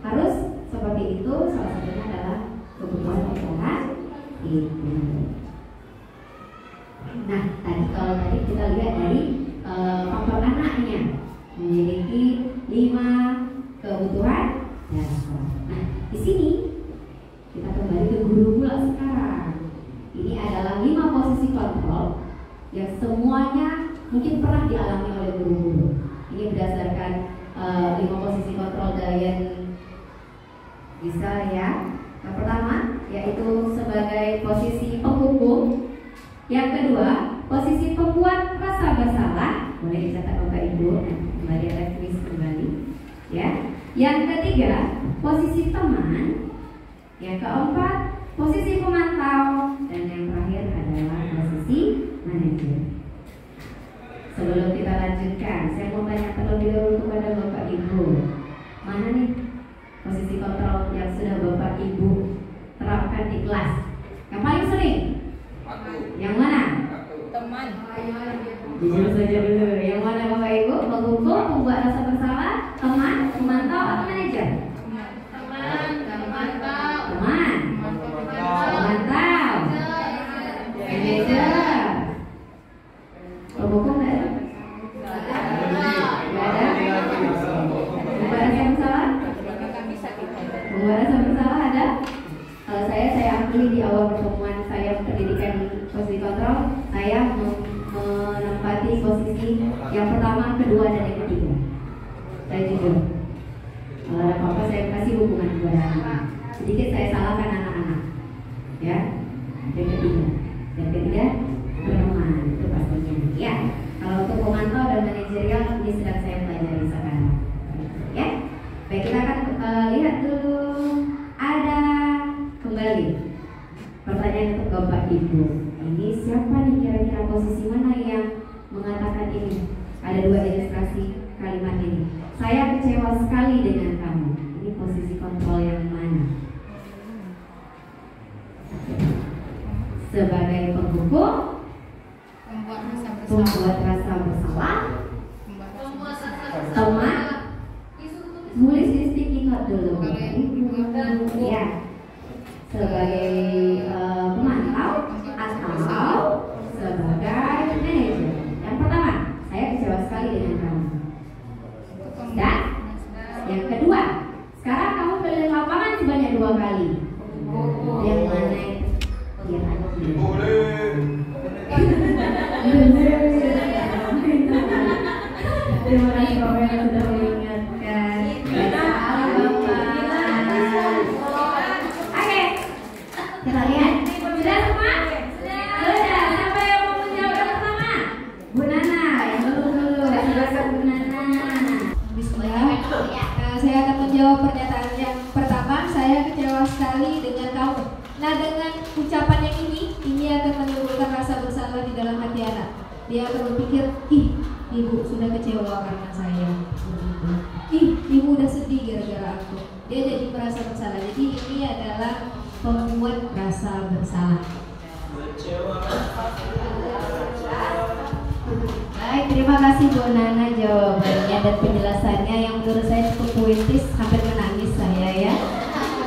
harus seperti itu. Salah satunya adalah kebutuhan bertahan hidup. Nah, kalau tadi kita lihat dari faktor anaknya memiliki 5 kebutuhan dasar. Nah, di sini kita kembali ke guru pula sekarang. Ini adalah 5 posisi kontrol yang semuanya mungkin pernah dialami oleh guru-guru. Ini berdasarkan 5 posisi kontrol Dian bisa ya. Yang pertama yaitu sebagai posisi penghukum. Yang kedua, posisi pembuat rasa bersalah. Boleh dicatat Bapak Ibu, kembali revisi kembali. Ya. Yang ketiga, posisi teman. Yang keempat, posisi pemantau. Dan yang terakhir adalah posisi manajer. Sebelum kita lanjutkan, saya mau tanya terlebih dahulu kepada Bapak Ibu, mana nih posisi kontrol yang sudah Bapak Ibu terapkan di kelas? Yang paling sering? Yang mana? Teman. Jujur saja dulu. Yang mana Bapak Ibu? Penghukum, pembuat rasa bersalah, teman, pemantau, atau manajer? Teman. Pemantau. Teman. Pemantau. Manajer. Penghukum nggak ada? lapangan kedua dan yang ketiga. Saya jujur. Kalau ada apa-apa saya kasih hubungan kepada anak-anak. Sedikit saya salahkan anak-anak. Ya. Yang ketiga. Yang ketiga, perumahan itu pastinya. Ya. Kalau untuk pemantau dan manajerial ini sedang saya pelajari sekarang. Ya. Baik, kita akan lihat dulu. Ada kembali pertanyaan untuk Bapak Ibu. Ini siapa nih kira-kira posisi mana yang mengatakan ini? Ada dua ilustrasi kalimat ini. Saya kecewa sekali dengan kamu. Ini posisi kontrol yang mana? Sebagai penghukum, membuat rasa bersalah, teman, tulis di sticky note dulu. Ya, sebagai pemantau atau sebagai manajer. Yang pertama, saya kecewa sekali dengan kamu. Dan yang kedua, sekarang kamu keliling lapangan sebanyak 2 kali. Yang mana? Terima kasih Bapak yang sudah mengingatkan. Oke, kita lihat. Sudah semua? Sudah. Siapa yang mau menjawab yang pertama? Bu Nana, yang dulu. Silakan Bu Nana. Bismillah. Saya akan menjawab pernyataan yang pertama. Saya kecewa sekali dengan kamu. Nah, dengan ucapan yang ini akan menimbulkan rasa bersalah di dalam hati anak. Dia akan berpikir, ih, ibu sudah kecewa karena saya. Ih, ibu udah sedih gara-gara aku. Dia jadi merasa bersalah. Jadi ini adalah membuat rasa bersalah. Baik, terima kasih Bu Nana jawabannya dan penjelasannya yang menurut saya cukup puitis, hampir menangis saya ya.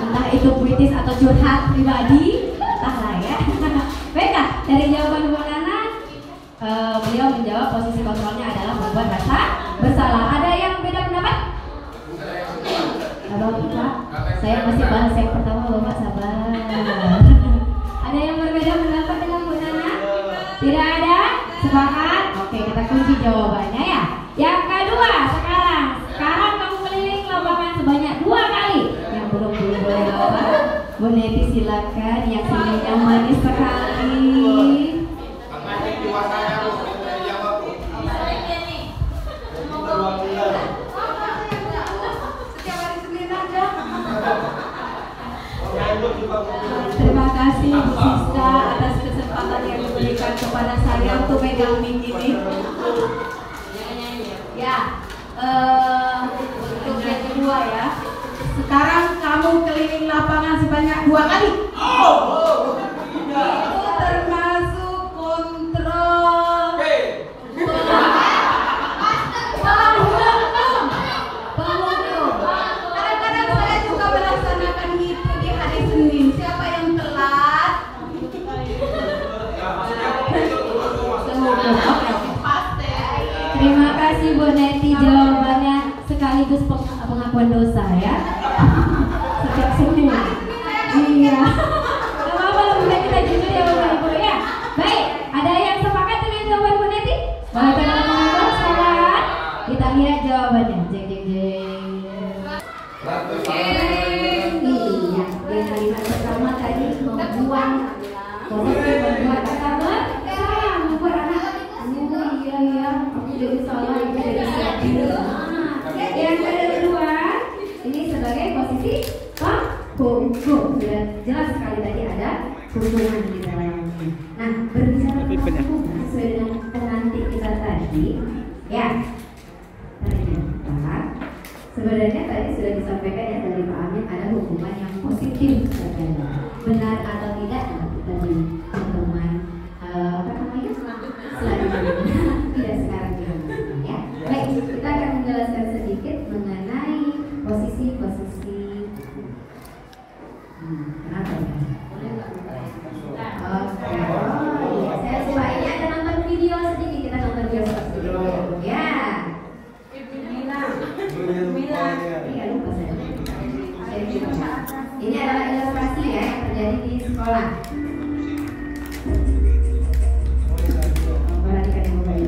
Entah itu puitis atau curhat pribadi, entahlah ya. Baiklah, dari jawaban Bu Nana, beliau menjawab posisi kontrolnya adalah membuat rasa bersalah. Ada yang beda pendapat? Halo Pak, saya masih bahas yang pertama, Bapak sabar. Ada yang berbeda pendapat dengan Bu Nana? Tidak ada? Sepakat? Oke, kita kunci jawabannya ya. Yang kedua, sekarang kamu keliling lapangan sebanyak 2 kali. Yang belum boleh Bapak. Bu Neti silakan, yang senyumnya manis sekali. Terima kasih Bu Siska atas kesempatan yang diberikan kepada saya untuk megang mic ini. Ya, untuk yang kedua ya. Sekarang kamu keliling lapangan sebanyak 2 kali. Itu termasuk kontrol. Kadang-kadang saya juga melaksanakan itu di hari Senin. Siapa yang telat? Terima kasih Bu Neti, jawabannya sekaligus pengakuan dosa ya. Setiap Senin. Iya. Gak apa-apa, lebih baik kita jujur ya Bapak Ibu ya. Baik, ada yang sepakat dengan jawaban Bu Neti? Boleh tekan tombol sekarang. Kita lihat jawabannya. Jeng jeng jeng. Iya, yang kalimat pertama tadi membuang membuat kata bersalah, membuat anak. Oh iya, aku jadi salah, aku jadi salah. Yang kedua, ini sebagai posisi penghukum. Sudah jelas sekali tadi ada hukuman di dalamnya. Nah, berbicara tentang hukum sesuai dengan pengantin kita tadi, ya. Ternyata sebenarnya tadi sudah disampaikan ya dari Pak Amin ada hukuman yang positif katanya. Benar atau tidak kita di pertemuan apa namanya selanjutnya tidak sekarang juga ya. Baik, kita akan menjelaskan sedikit mengenai posisi-posisi. Kenapa ya? Oke, iya, saya coba ini ada nonton video sedikit, kita nonton video sedikit ya. Iya, lupa saya. Ini adalah ilustrasi ya yang terjadi di sekolah. Perhatikan yang baik.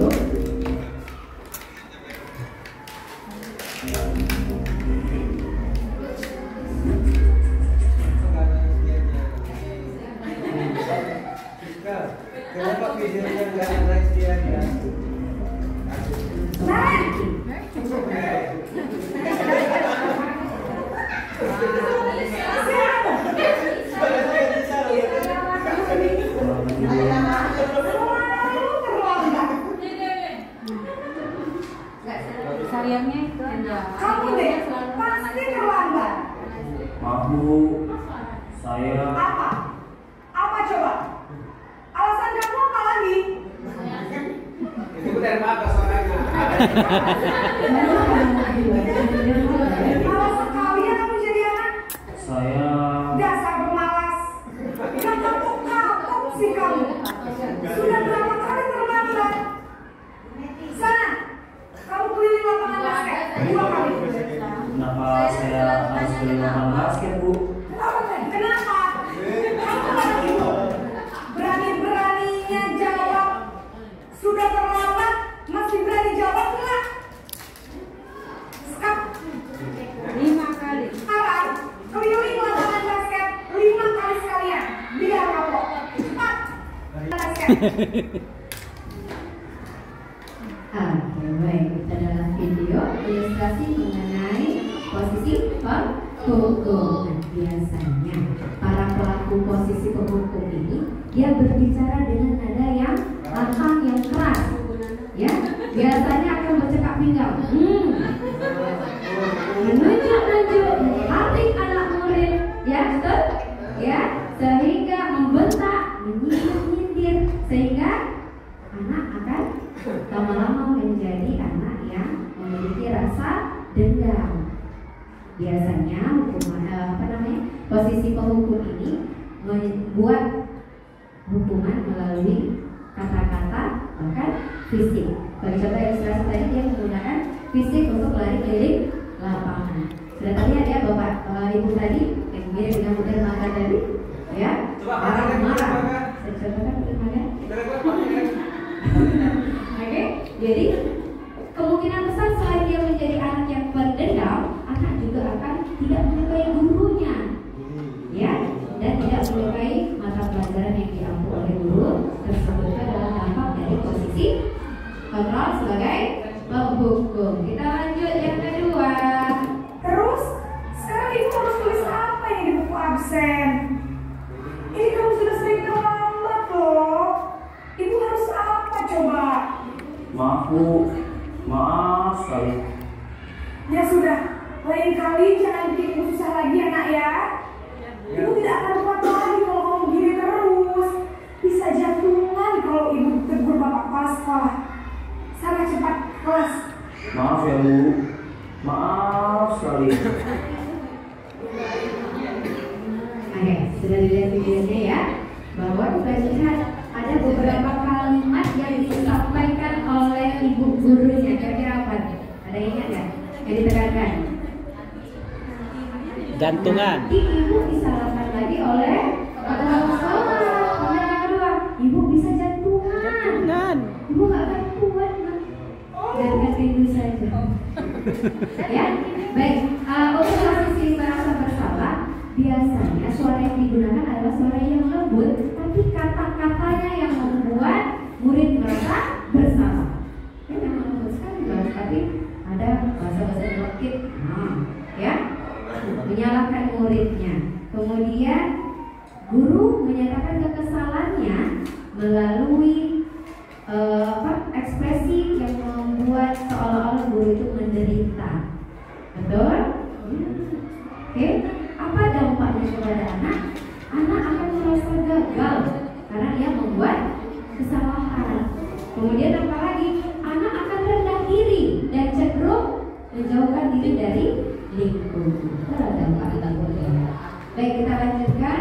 Sariannya itu aja. Kamu deh, pasti terlambat. Maaf Bu, saya. Apa? Apa coba? Alasan kamu apa lagi? Itu dari mana suaranya? Malas sekali ya kamu jadi anak. Saya. Dasar pemalas. Yang kapok-kapok sih kamu. Sudah berapa kali terlambat? Sana, kamu keliling lapangan basket 2 kali. Kenapa saya harus beli lapangan basket Bu? Kenapa? Kamu anak ibu. Berani-beraninya jawab. Sudah terlambat, masih berani jawab enggak? Skap. 5 kali. Alam, keliling lapangan basket 5 kali sekalian. Biar kapok. Cepat. Basket. Oke, baik. Itu adalah video ilustrasi mengenai posisi penghukum. Nah, biasanya para pelaku posisi penghukum ini dia berbicara dengan nada yang lantang, yang keras, ya. Biasanya akan bercakap pinggang, menunjuk-nunjuk hati anak murid, ya betul, ya, sehingga membentak, menyindir, sehingga anak akan lama-lama menjadi anak yang memiliki rasa dendam. Biasanya posisi penghukum ini membuat hukuman melalui kata-kata bahkan fisik. Bagi contoh ilustrasi tadi dia menggunakan fisik untuk lari keliling lapangan. Sudah terlihat ya Bapak Ibu tadi yang mirip dengan model makan tadi, ya. Marah-marah. Saya contohkan bagaimana? Oke, jadi kemungkinan besar selain dia menjadi anak yang pendendam, anak juga akan tidak menyukai gurunya, ya, dan tidak menyukai mata pelajaran yang diampu oleh guru tersebut. Adalah dampak dari posisi kontrol sebagai penghukum. Kita lanjut yang kedua. Terus, sekarang ibu harus tulis apa yang di buku absen? Ini kamu sudah sering terlambat loh. Ibu harus apa coba? Maaf Bu, maaf sekali. Ya sudah, lain kali jangan bikin ibu susah lagi ya nak ya. Ibu tidak akan kuat lagi kalau kamu begini terus. Bisa jantungan kalau ibu tegur bapak kepala sekolah. Sana cepat kelas. Maaf ya Bu, maaf sekali. Oke, sudah dilihat videonya ya, bahwa kita lihat ada beberapa kalimat yang disampaikan oleh ibu gurunya. Kira-kira apa? Ada ingat nggak? Yang ditekankan? Jantungan. Nanti ibu disalahkan lagi oleh kepala sekolah. Kemudian yang kedua, ibu bisa jantungan. Ibu nggak akan kuat, Mak. Biarkan rindu saja. Ya, baik. Untuk posisi merasa bersalah, biasanya suara yang digunakan adalah suara yang lembut, tapi kata-katanya yang membuat murid merasa bersalah. Ini memang lembut sekali, guys, tapi ada bahasa-bahasa nyelekit, ya, menyalahkan muridnya. Kemudian guru menyatakan kekesalannya melalui ekspresi yang membuat seolah-olah guru itu menderita. Betul? Oke. Apa dampaknya kepada anak? Anak akan merasa gagal karena dia membuat kesalahan. Kemudian apa lagi? Anak akan rendah diri dan cenderung menjauhkan diri dari lingkungan. Itu adalah dampak-dampaknya. Baik, kita lanjutkan.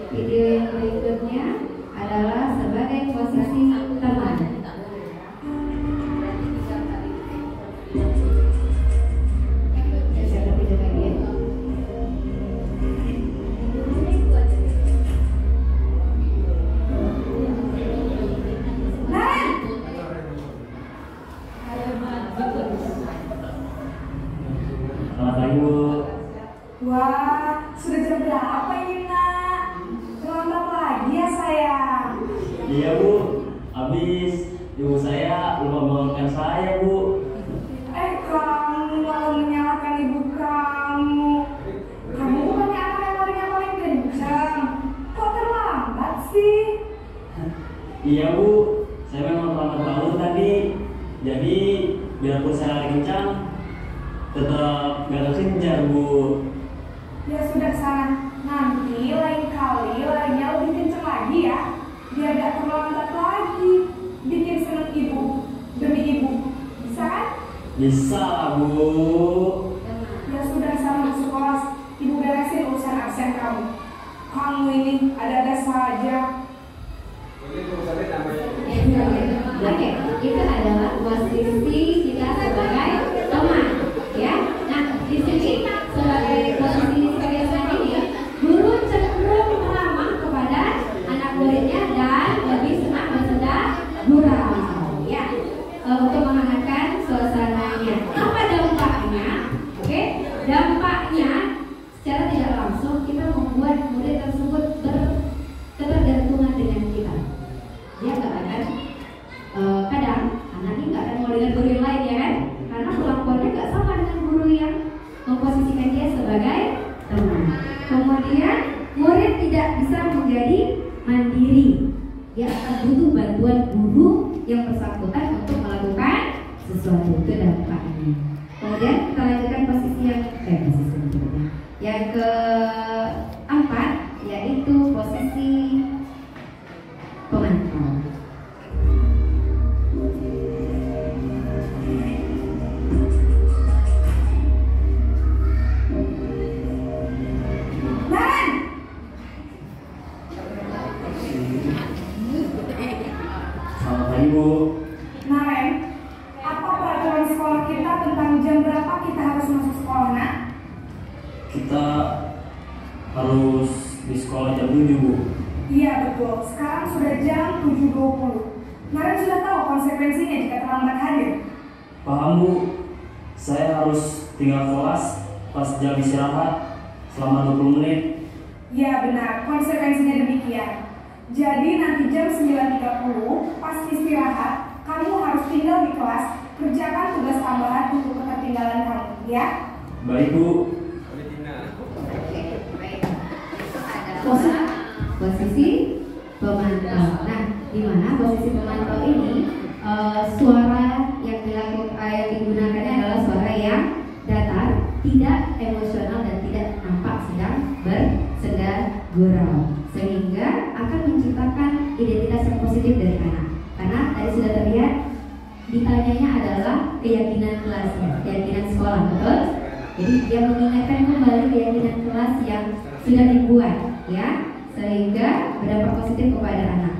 Video yang berikutnya adalah sebagai posisi teman. Selamat pagi Bu. Wah, sudah jam berapa ini nak? Terlambat lagi ya sayang. Iya Bu, habis ibu saya lupa membangunkan saya Bu. Kamu malah menyalahkan ibu kamu. Kamu bukannya anak yang paling kencang. Kok terlambat sih? Iya Bu, saya memang terlambat bangun tadi. Jadi biarpun saya lari kencang tetap gak kekejar Bu. Ya sudah sana, nanti lain kali larinya lebih kencang lagi ya, biar gak terlambat lagi, bikin seneng ibu demi ibu, bisa kan? Bisa Bu. Ya sudah sana masuk kelas, ibu beresin urusan absen kamu. Kamu ini ada-ada saja. Oke, itu adalah posisi kita sebagai teman, ya. Nah, di sini sebagai posisi sebagai teman ini, guru cenderung ramah kepada anak muridnya dan lebih senang bersenda gurau, ya, untuk menghangatkan suasananya. Apa dampaknya? Oke, dampaknya secara tidak langsung kita membuat murid tersebut berketergantungan dengan kita. Dia nggak akan kadang anak ini nggak akan mau dengan guru yang lain, ya kan? Karena kelakuannya nggak sama dengan guru yang memposisikan dia sebagai teman. Kemudian murid tidak bisa menjadi mandiri. Dia akan butuh bantuan guru yang bersangkutan untuk melakukan sesuatu. Itu dampaknya. Kemudian kita lanjutkan posisi yang berikutnya. Yang keempat yaitu posisi pemantau. Selamat pagi Bu. Naren, apa peraturan sekolah kita tentang jam berapa kita harus masuk sekolah, nak? Kita harus di sekolah jam 7 Bu. Iya betul, sekarang sudah jam 7.20. Naren sudah tahu konsekuensinya jika terlambat hadir. Paham Bu. Saya harus tinggal kelas pas jam istirahat selama 20 menit. Iya benar, konsekuensinya demikian. Jadi nanti jam 9.30 pas istirahat, kamu harus tinggal di kelas, kerjakan tugas tambahan untuk ketertinggalan kamu, ya? Baik Bu. Posisi pemantau. Nah, di mana posisi pemantau ini suara yang digunakannya adalah suara yang datar, tidak emosional dan tidak nampak sedang bersenda gurau, sehingga akan menciptakan identitas yang positif dari anak. Karena tadi sudah terlihat ditanyanya adalah keyakinan kelasnya, keyakinan sekolah, betul? Jadi dia mengingatkan kembali keyakinan kelas yang sudah dibuat, ya, sehingga berdampak positif kepada anak.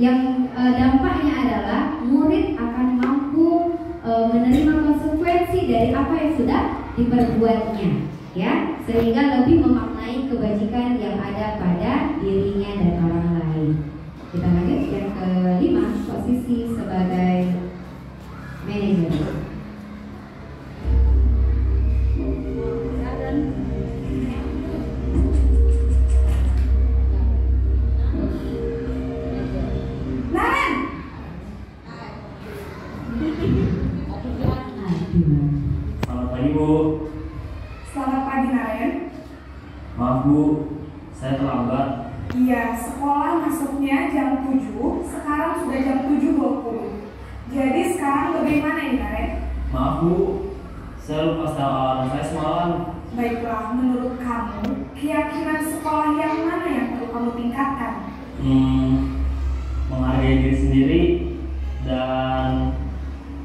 Yang dampaknya adalah murid akan mampu menerima konsekuensi dari apa yang sudah diperbuatnya, ya, sehingga lebih memaknai kebajikan yang ada pada dirinya dan orang lain. Kita lanjut yang kelima, posisi sebagai manajer. Selamat pagi Bu. Selamat pagi Naren. Maaf Bu, saya terlambat. Iya, sekolah masuknya jam 7, sekarang sudah jam 7.20. Jadi sekarang bagaimana ini Naren? Maaf Bu, saya lupa setel alarm saya semalam. Baiklah, menurut kamu, keyakinan sekolah yang mana yang perlu kamu tingkatkan? Menghargai diri sendiri dan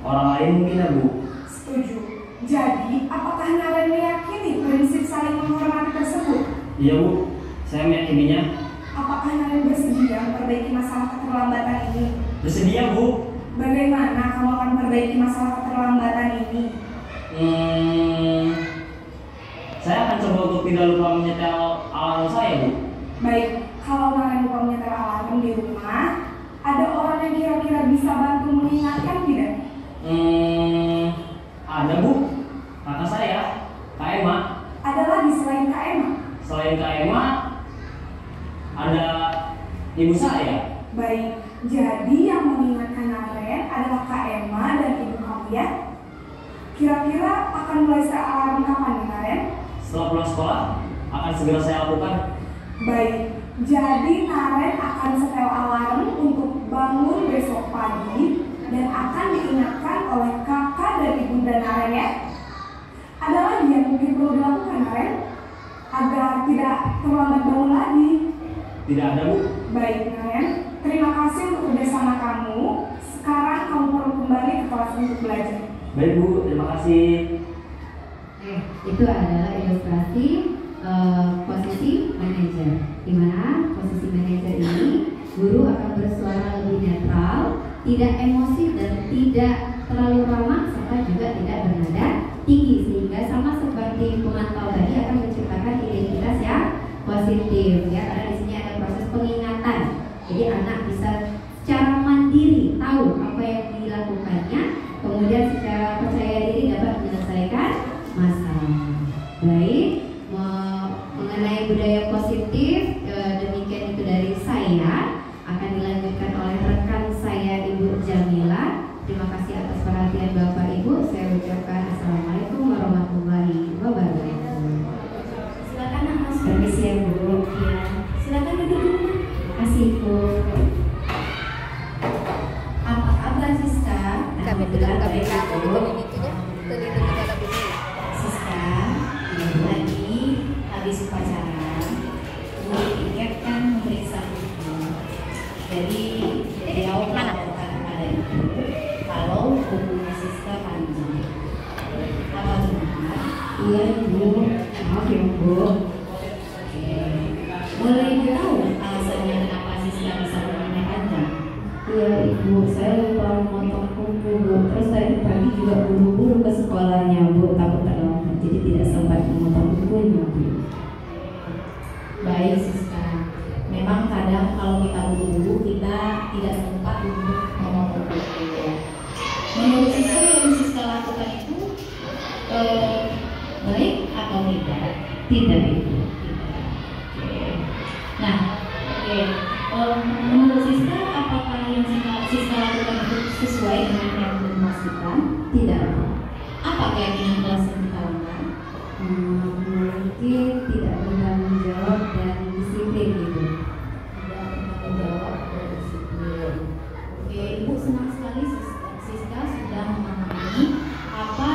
orang lain mungkin ya Bu. Setuju. Jadi, apakah Naren meyakini prinsip saling menghormati tersebut? Iya Bu, saya meyakininya. Apakah Naren bersedia memperbaiki masalah keterlambatan ini? Bersedia Bu. Bagaimana kamu akan memperbaiki masalah keterlambatan ini? Saya akan coba untuk tidak lupa menyetel alarm saya Bu. Baik, kalau Naren lupa menyetel alarm di rumah, ada orang yang kira-kira bisa bantu mengingatkan tidak? Ada Bu, kakak saya, Kak Emma. Ada lagi selain Kak Emma? Selain Kak Emma, ada ibu saya. Baik, jadi yang mengingatkan Naren adalah Kak Emma dan ibu kamu ya? Kira-kira akan mulai setel alarm kapan nih Naren? Setelah pulang sekolah, akan segera saya lakukan. Baik, jadi Naren akan setel alarm untuk bangun besok pagi dan akan diingatkan oleh kakak dan ibunda Naren ya. Ada lagi yang mungkin perlu dilakukan Naren agar tidak terlambat bangun lagi? Tidak ada, Bu. Baik Naren, terima kasih untuk kerjasama kamu. Sekarang kamu perlu kembali ke kelas untuk belajar. Baik Bu, terima kasih. Itu adalah ilustrasi posisi manajer, di mana posisi manajer ini guru akan bersuara lebih netral, tidak emosi dan tidak terlalu ramah serta juga tidak bernada tinggi, sehingga sama seperti pemantau tadi akan menciptakan identitas yang positif ya, karena di sini ada proses pengingatan. Jadi anak bisa secara mandiri tahu apa yang dilakukannya, kemudian secara percaya diri dapat menyelesaikan masalah. Baik, mengenai budaya positif, demikian itu dari saya. Akan dilanjutkan oleh rekan saya Ibu Jamila. Terima kasih atas perhatian Bapak Ibu. Saya ucapkan Assalamualaikum warahmatullahi wabarakatuh. Silakan Mas. Permisi ya Bu. Ya. Silakan duduk dulu. Kasih Bu. Apa kabar Siska? Alhamdulillah baik. Siska, lagi habis upacara. Bu Iket kan memeriksa buku. Jadi beliau melaporkan kepada Ibu kalau bukunya Siska panjang. Apa benar? Iya Ibu. Maaf ya Bu. Boleh tahu alasannya kenapa Siska bisa bukunya panjang? Iya Ibu, saya lupa memotong kuku Bu. Terus tadi pagi juga buru-buru ke sekolahnya Bu, takut terlambat, jadi tidak sempat memotong kukunya Bu. Baik Siska, memang kadang kalau kita buru-buru kita tidak sempat untuk memotong kuku ya. Menurut Siska yang Siska lakukan itu baik atau tidak? Tidak Ibu. Nah, menurut Siska apakah yang Siska lakukan itu sesuai dengan yang dimaksudkan? Tidak. Apa keyakinan kelas yang kita lakukan? Mungkin tidak bertanggung jawab dan disiplin gitu. Tidak bertanggung jawab dan disiplin. Oke, Ibu senang sekali Siska sudah memahami apa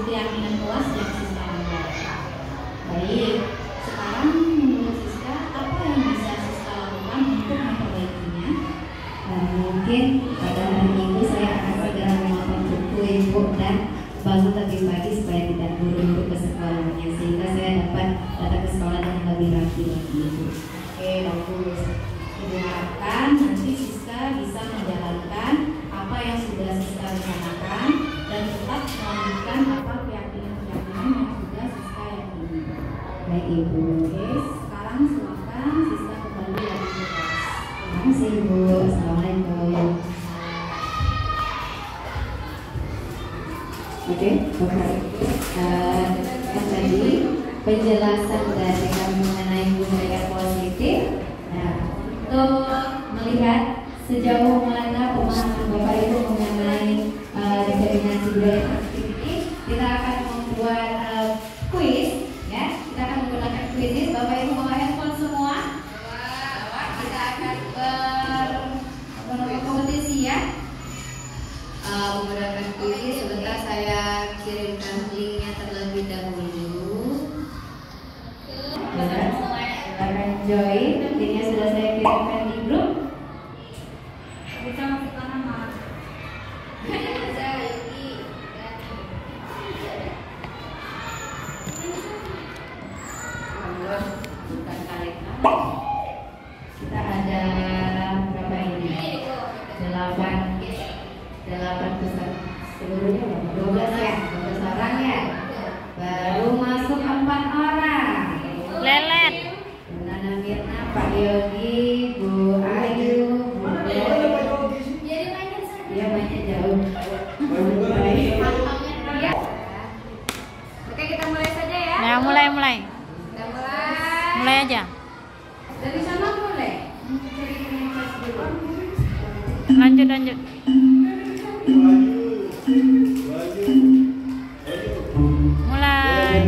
keyakinan kelas yang Siska lakukan. Baik, sekarang menurut Siska apa yang bisa Siska lakukan untuk memperbaikinya? Mungkin pada hari Minggu saya akan segera memotong kuku Ibu dan bangun lebih pagi supaya tidak buru-buru ke sekolahnya, sehingga saya dapat datang ke sekolah dengan lebih rapi lagi Ibu. Oke, bagus. Ibu harapkan nanti Siska bisa menjalankan apa yang sudah Siska rencanakan dan tetap melanjutkan apa keyakinan-keyakinan yang sudah Siska yakini. Baik Ibu. Oke, sekarang silakan Siska kembali lagi ke kelas. Terima kasih Ibu. Assalamualaikum. Oke, Bapak yang tadi penjelasan dari kami mengenai budaya positif. Nah, untuk melihat sejauh mana pemahaman Bapak Ibu mengenai determinasi budaya positif ini, kita akan membuat kuis, ya. Kita akan menggunakan kuis ini. Bapak Ibu bawa handphone semua. Kita akan berkompetisi ya. Menggunakan kuis. Sebentar saya kirimkan linknya terlebih dahulu. Silakan join. Linknya sudah saya kirimkan di grup. Bisa masukkan nama. Bukan kalender. Kita ada berapa ini? 8 besar seluruhnya 12 ya, 12 orang ya. Baru masuk 4 orang. Lelet. Nana Mirna, Pak Yogi, Bu Ayu, Bu dia mainnya jauh. Ya. Oke, kita mulai saja ya. Nah, mulai. Kita mulai. Mulai aja. Dari sana mulai. Lanjut. Mulai.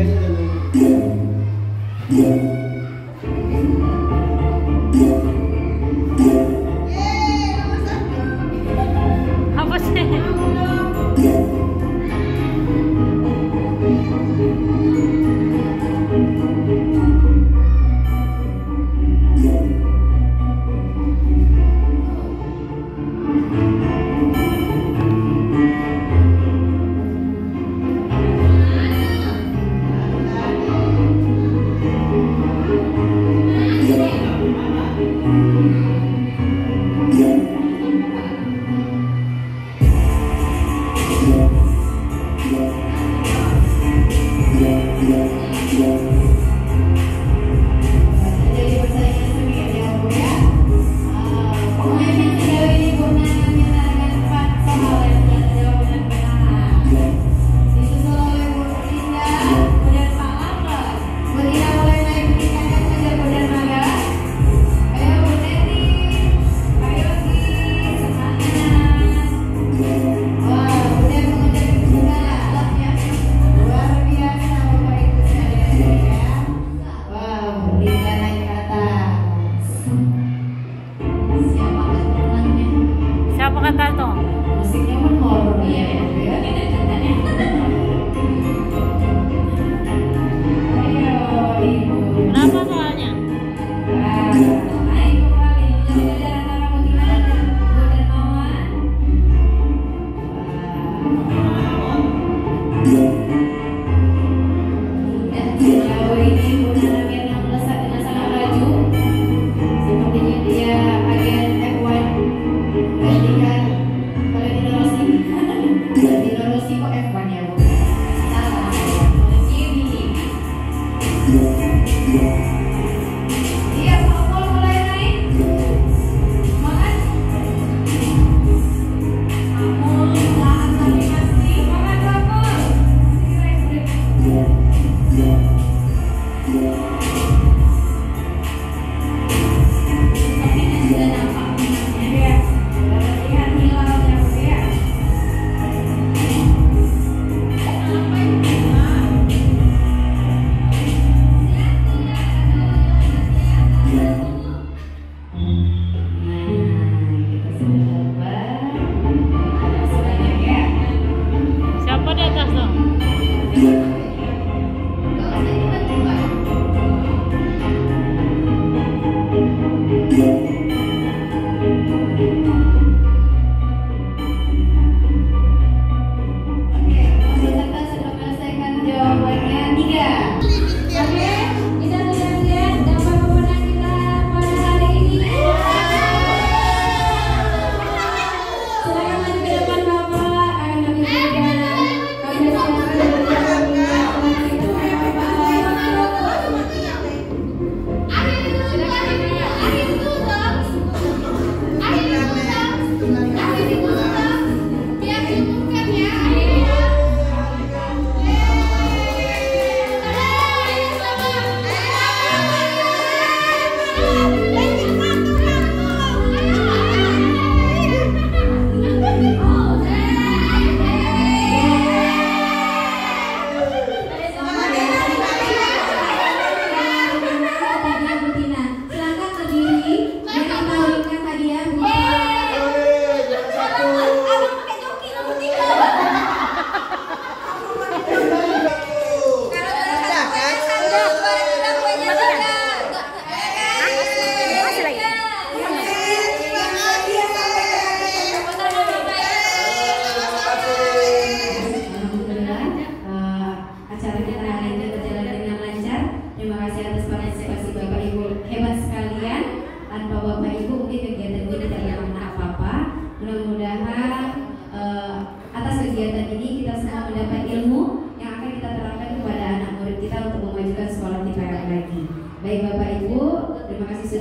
Baik Bapak Ibu, terima kasih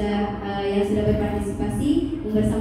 yang sudah berpartisipasi bersama